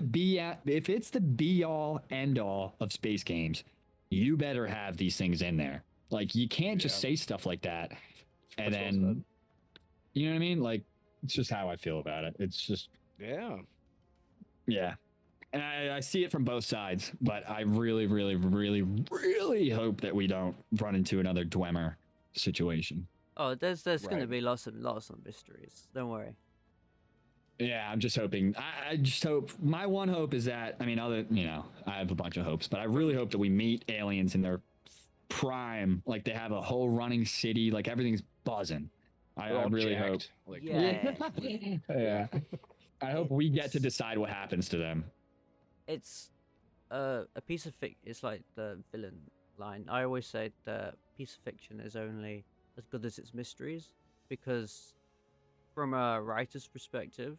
the be all end all of space games, you better have these things in there. Like, you can't just say stuff like that and then, you know what I mean? Like, it's just how I feel about it. It's just, yeah. And I see it from both sides, but I really, really, really, really hope that we don't run into another Dwemer situation. Oh, there's going to be lots of mysteries. Don't worry. Yeah, I'm just hoping. I just hope. My one hope is that, I have a bunch of hopes, but I really hope that we meet aliens in their prime. Like, they have a whole running city. Like, everything's buzzing. I really hope. Like, yeah. I hope we get to decide what happens to them. It's a piece of fiction. It's like the villain line. I always say the piece of fiction is only as good as its mysteries, because from a writer's perspective,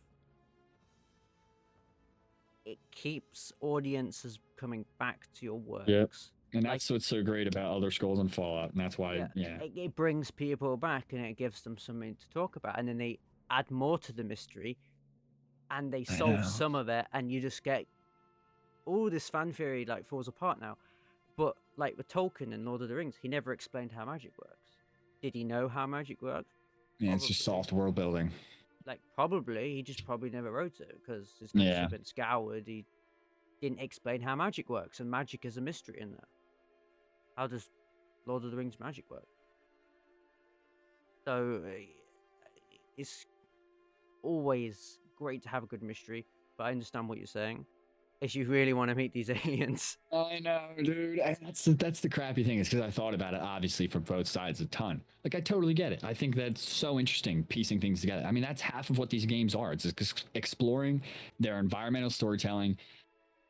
it keeps audiences coming back to your works. And Like, that's what's so great about Elder Scrolls and Fallout, and that's why, yeah. it brings people back and it gives them something to talk about, and then they add more to the mystery, and they I solve know. some of it, and you just get all this fan theory like falls apart now. But like with Tolkien and Lord of the Rings, he never explained how magic works. Did he know how magic worked? Yeah, it's just Probably. soft world building. Like, probably he just probably never wrote it because his books Yeah. have been scoured. He didn't explain how magic works, and magic is a mystery in there. How does Lord of the Rings magic work? So it's always great to have a good mystery, but I understand what you're saying. If you really want to meet these aliens, I know, dude. That's the crappy thing, is because I thought about it obviously from both sides a ton. Like, I totally get it. I think that's so interesting, piecing things together. I mean, that's half of what these games are. It's just exploring their environmental storytelling.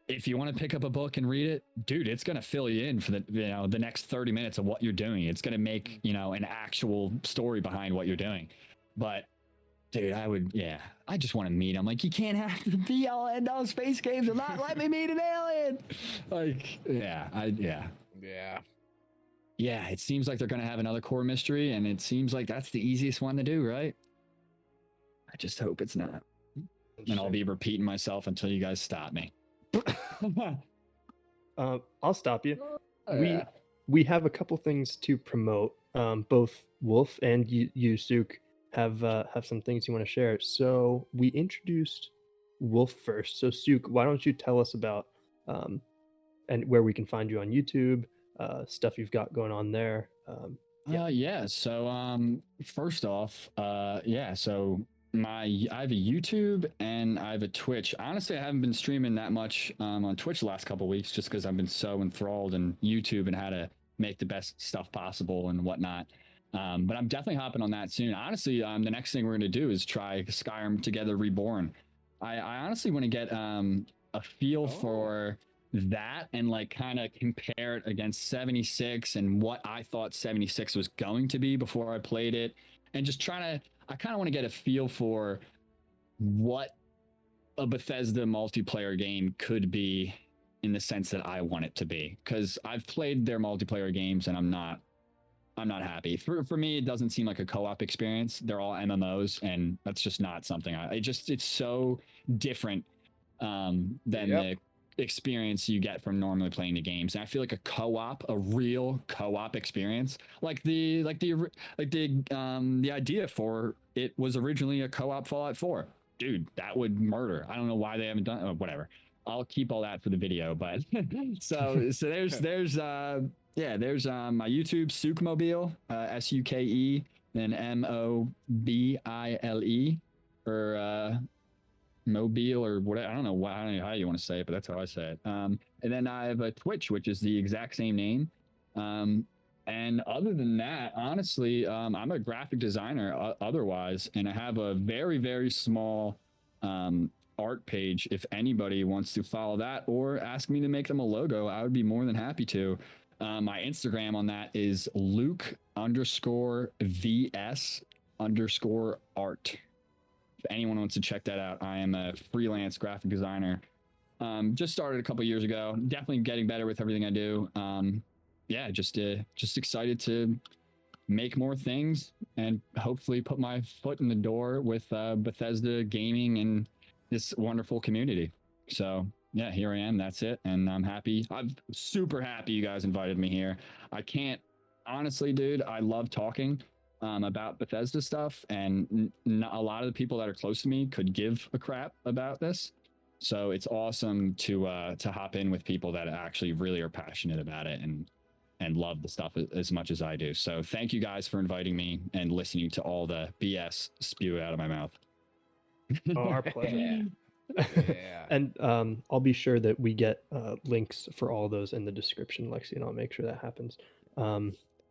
If you want to pick up a book and read it, dude, it's gonna fill you in for the next 30 minutes of what you're doing. It's gonna make an actual story behind what you're doing. But dude, I just want to meet him. Like, you can't have the be all end all space games and not let me meet an alien. Like, yeah. It seems like they're gonna have another core mystery, and it seems like that's the easiest one to do, right? I just hope it's not. And I'll be repeating myself until you guys stop me. I'll stop you. Yeah. We have a couple things to promote. Both Wolf and you Suke, have some things you want to share. So we introduced Wolf first. So Suke, why don't you tell us about and where we can find you on YouTube, stuff you've got going on there. So first off, so I have a YouTube and I have a Twitch. Honestly, I haven't been streaming that much on Twitch the last couple of weeks, just because I've been so enthralled in YouTube and how to make the best stuff possible and whatnot. But I'm definitely hopping on that soon. Honestly, the next thing we're going to do is try Skyrim Together Reborn. I honestly want to get a feel for that and like kind of compare it against 76 and what I thought 76 was going to be before I played it, and just I kind of want to get a feel for what a Bethesda multiplayer game could be in the sense that I want it to be, because I've played their multiplayer games and I'm not happy. For me, it doesn't seem like a co-op experience. They're all MMOs, and that's just not something it's so different than the experience you get from normally playing the games. And I feel like a real co-op experience, like the idea for it was originally a co-op Fallout 4. Dude, that would murder. I don't know why they haven't done whatever. I'll keep all that for the video, but so there's my YouTube, Sukemobile, Suke, then Mobile, or Mobile, or what, I don't know how you want to say it, but that's how I say it. And then I have a Twitch, which is the exact same name. And other than that, honestly, I'm a graphic designer otherwise, and I have a very, very small art page. If anybody wants to follow that or ask me to make them a logo, I would be more than happy to. My Instagram on that is Luke_VS_art. If anyone wants to check that out, I am a freelance graphic designer. Just started a couple years ago. Definitely getting better with everything I do. Just excited to make more things and hopefully put my foot in the door with Bethesda gaming and this wonderful community. So yeah, here I am. That's it. And I'm happy. I'm super happy you guys invited me here. I can't, honestly, dude, I love talking about Bethesda stuff, and a lot of the people that are close to me could give a crap about this. So it's awesome to hop in with people that actually really are passionate about it and love the stuff as much as I do. So thank you guys for inviting me and listening to all the BS spew out of my mouth. Oh, our pleasure. Yeah. And I'll be sure that we get links for all those in the description, Lexi, and I'll make sure that happens.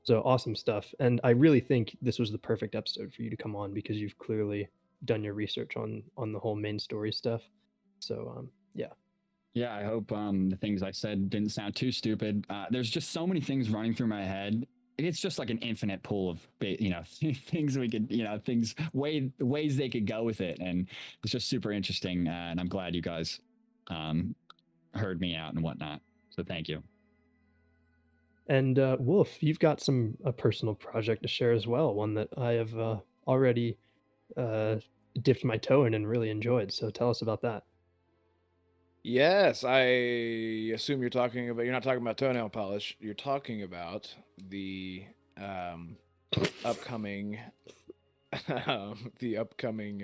So awesome stuff. And I really think this was the perfect episode for you to come on, because you've clearly done your research on the whole main story stuff. So yeah. Yeah, I hope the things I said didn't sound too stupid. There's just so many things running through my head. It's just like an infinite pool of, things we could, ways they could go with it. And it's just super interesting. And I'm glad you guys heard me out and whatnot. So thank you. And Wolf, you've got a personal project to share as well, one that I have already uh, dipped my toe in and really enjoyed. So tell us about that. Yes, I assume you're talking about. You're not talking about toenail polish. You're talking about the upcoming, the upcoming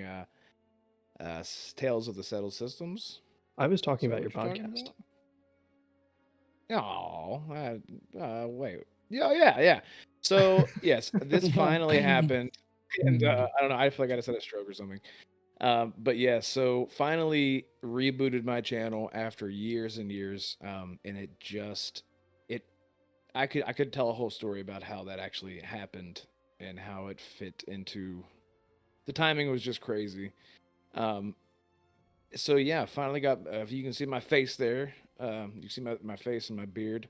Tales of the Settled Systems. I was Is talking that about your what you're talking podcast. about? Oh, wait. Yeah. So yes, this finally happened, and I don't know. I feel like I just had a stroke or something. But yeah, so finally rebooted my channel after years and years, and it I could tell a whole story about how that actually happened and how it fit into the timing was just crazy. Um, so yeah, finally got. If you can see my face there, you see my face and my beard,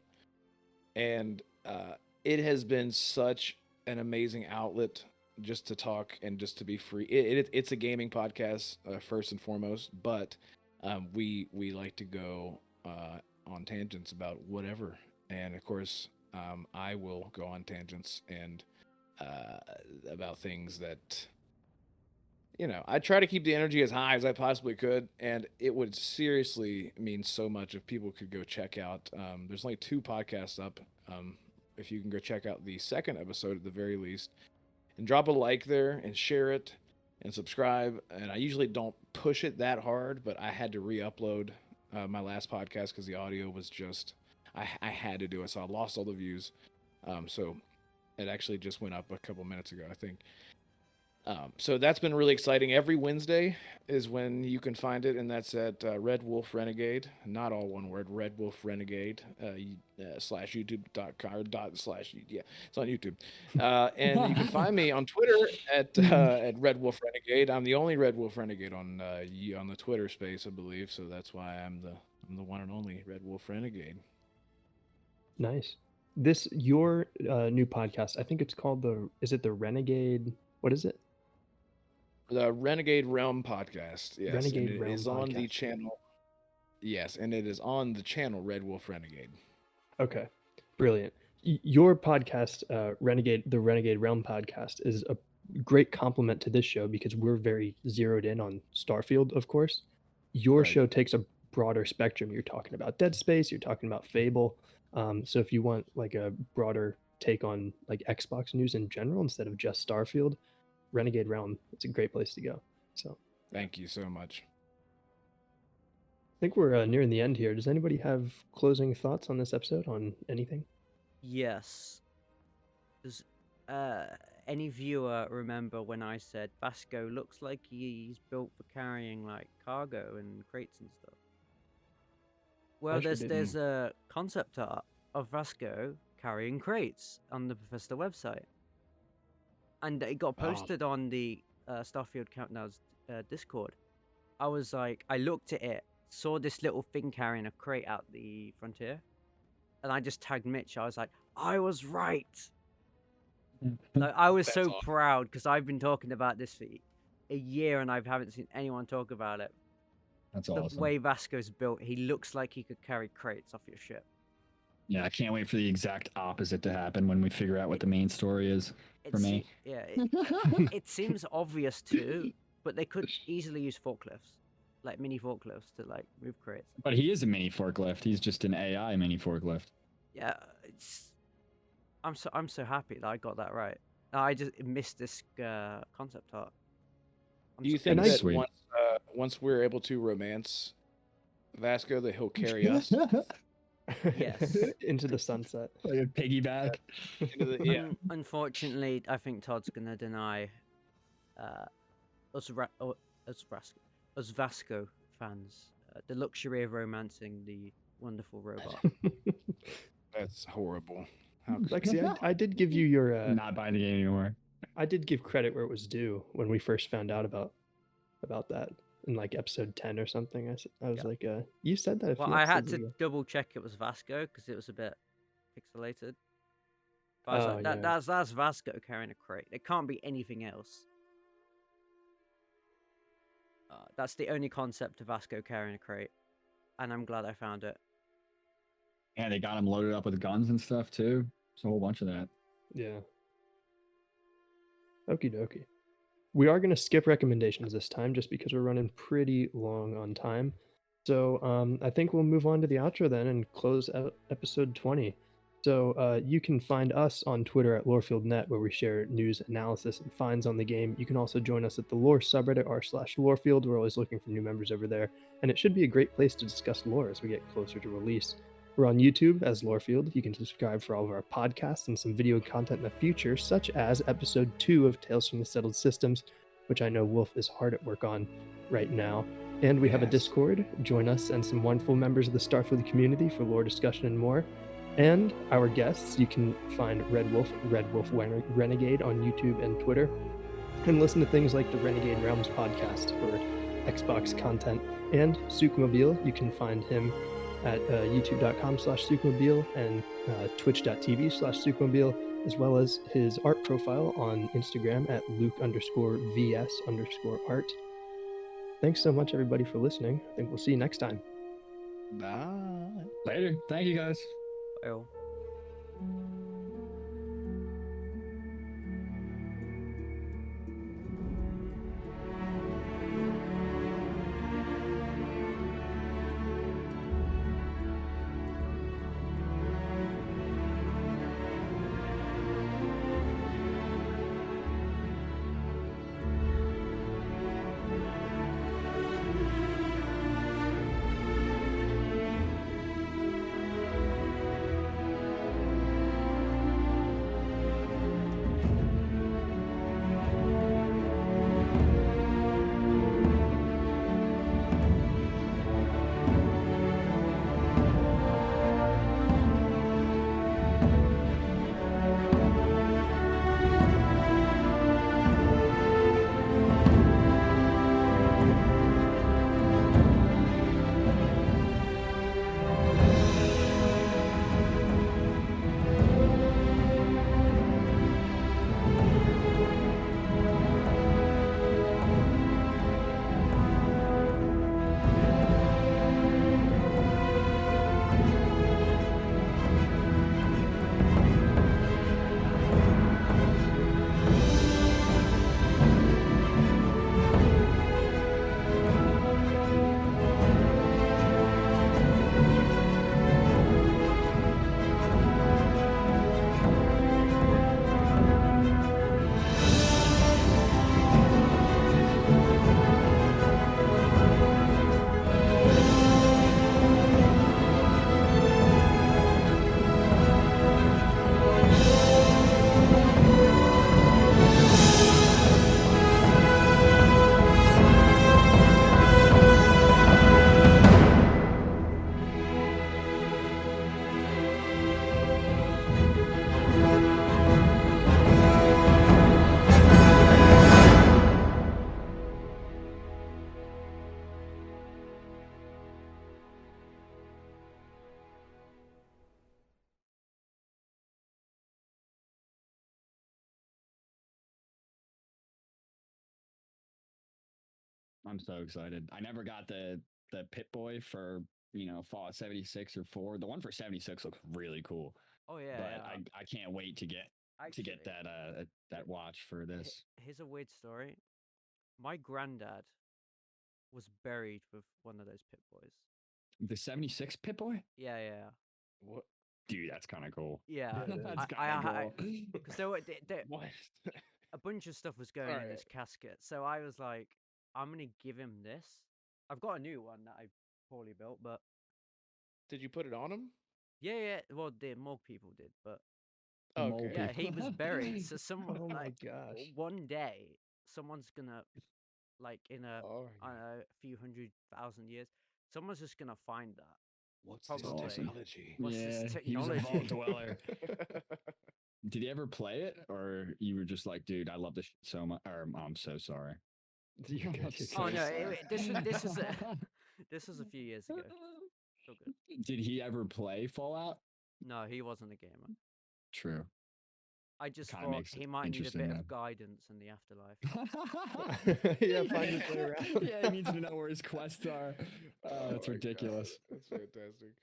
and it has been such an amazing outlet just to talk and just to be free. It's a gaming podcast first and foremost, but we like to go on tangents about whatever, and of course I will go on tangents and about things that I try to keep the energy as high as I possibly could, and it would seriously mean so much if people could go check out. There's only 2 podcasts up. If you can go check out the second episode at the very least, and drop a like there and share it and subscribe. And I usually don't push it that hard, but I had to re-upload my last podcast because the audio was just I had to do it, so I lost all the views. So it actually just went up a couple minutes ago, I think. So that's been really exciting. Every Wednesday is when you can find it, and that's at Red Wolf Renegade. Not all one word, Red Wolf Renegade, slash YouTube.com, or dot slash, yeah, it's on YouTube. And you can find me on Twitter at Red Wolf Renegade. I'm the only Red Wolf Renegade on the Twitter space, I believe, so that's why I'm the one and only Red Wolf Renegade. Nice. Your new podcast, I think it's called is it the Renegade? What is it? The Renegade Realm podcast, yes, Renegade and it Realm is on the podcast. channel. Yes, and it is on the channel Red Wolf Renegade. Okay, brilliant. Your podcast, the Renegade Realm podcast, is a great complement to this show because we're very zeroed in on Starfield, of course. Your Right. show takes a broader spectrum. You're talking about Dead Space, you're talking about Fable. So if you want like a broader take on like Xbox news in general instead of just Starfield, Renegade Realm, it's a great place to go. So Thank you so much. I think we're nearing the end here. Does anybody have closing thoughts on this episode on anything? Yes. Does any viewer remember when I said Vasco looks like he's built for carrying like cargo and crates and stuff? Well, sure there's a concept art of Vasco carrying crates on the Bethesda website, and it got posted on the Starfield Countdown's Discord. I was like, I looked at it, saw this little thing carrying a crate out the frontier, and I just tagged Mitch. I was like, I was right. Like, I was so awesome. proud because I've been talking about this for a year and I haven't seen anyone talk about it. That's The awesome. way Vasco's built, he looks like he could carry crates off your ship. Yeah, I can't wait for the exact opposite to happen when we figure out what the main story is for me. It seems obvious too, but they could easily use forklifts, like mini forklifts, to like move crates. But he is a mini forklift. He's just an AI mini forklift. Yeah, I'm so happy that I got that right. I just missed this concept art. Do you think And I- that once we're able to romance Vasco, that he'll carry us? Yes. Into the sunset. Like a piggyback. Yeah. Unfortunately, I think Todd's gonna deny us Vasco fans the luxury of romancing the wonderful robot. That's horrible. How could Lexi, I did give you your. Not buying the game anymore. I did give credit where it was due when we first found out about that in like episode 10 or something. I was like, you said that. Well, I had to double check it was Vasco because it was a bit pixelated. But I was like, yeah. that's Vasco carrying a crate. It can't be anything else. That's the only concept of Vasco carrying a crate, and I'm glad I found it. And they got them loaded up with guns and stuff too. It's a whole bunch of that. Yeah. Okie dokie. We are going to skip recommendations this time just because we're running pretty long on time. So I think we'll move on to the outro then and close out episode 20. So you can find us on Twitter at LoreFieldNet, where we share news, analysis, and finds on the game. You can also join us at the Lore subreddit r/Lorefield. We're always looking for new members over there, and it should be a great place to discuss lore as we get closer to release. We're on YouTube as Lorefield. You can subscribe for all of our podcasts and some video content in the future, such as episode 2 of Tales from the Settled Systems, which I know Wolf is hard at work on right now. And we have a Yes. Discord. Join us and some wonderful members of the Starfield community for lore discussion and more. And our guests, you can find Red Wolf Renegade on YouTube and Twitter, and listen to things like the Renegade Realms podcast for Xbox content. And Sukemobile, you can find him at youtube.com/Sukemobile and twitch.tv/Sukemobile, as well as his art profile on Instagram at Luke_VS_art. Thanks so much, everybody, for listening. I think we'll see you next time. Bye. Later. Thank you guys. Well. I'm so excited. I never got the Pit Boy for Fallout 76 or 4. The one for 76 looks really cool. Oh yeah. But I can't wait to get Actually, that watch for this. Here's a weird story. My granddad was buried with one of those Pit Boys. The 76 Pit Boy? Yeah. What? Dude, that's kind of cool. Yeah, That's kind of cool. because there were What? a bunch of stuff was going in this casket, so I was like, I'm gonna give him this. I've got a new one that I poorly built, but Did you put it on him? yeah. Well, more people did, but Okay. yeah, he was buried. So someone, Oh my gosh. one day, someone's gonna, like in a Oh, I don't know, a few 100,000 years, someone's just gonna find that. What's Probably. this Awesome. technology? What's this Yeah, he was a technology? vault dweller. Did he ever play it, or you were just like, dude, I love this shit so much? Or I'm so sorry. You're good, you're Oh good. no, sorry. this was a few years ago. So good. Did he ever play Fallout? No, he wasn't a gamer. True. I just Kinda thought makes it he might need a interesting bit then. of guidance in the afterlife. Yeah, find his way around. Yeah, he needs to know where his quests are. Oh, that's my God, ridiculous. That's fantastic.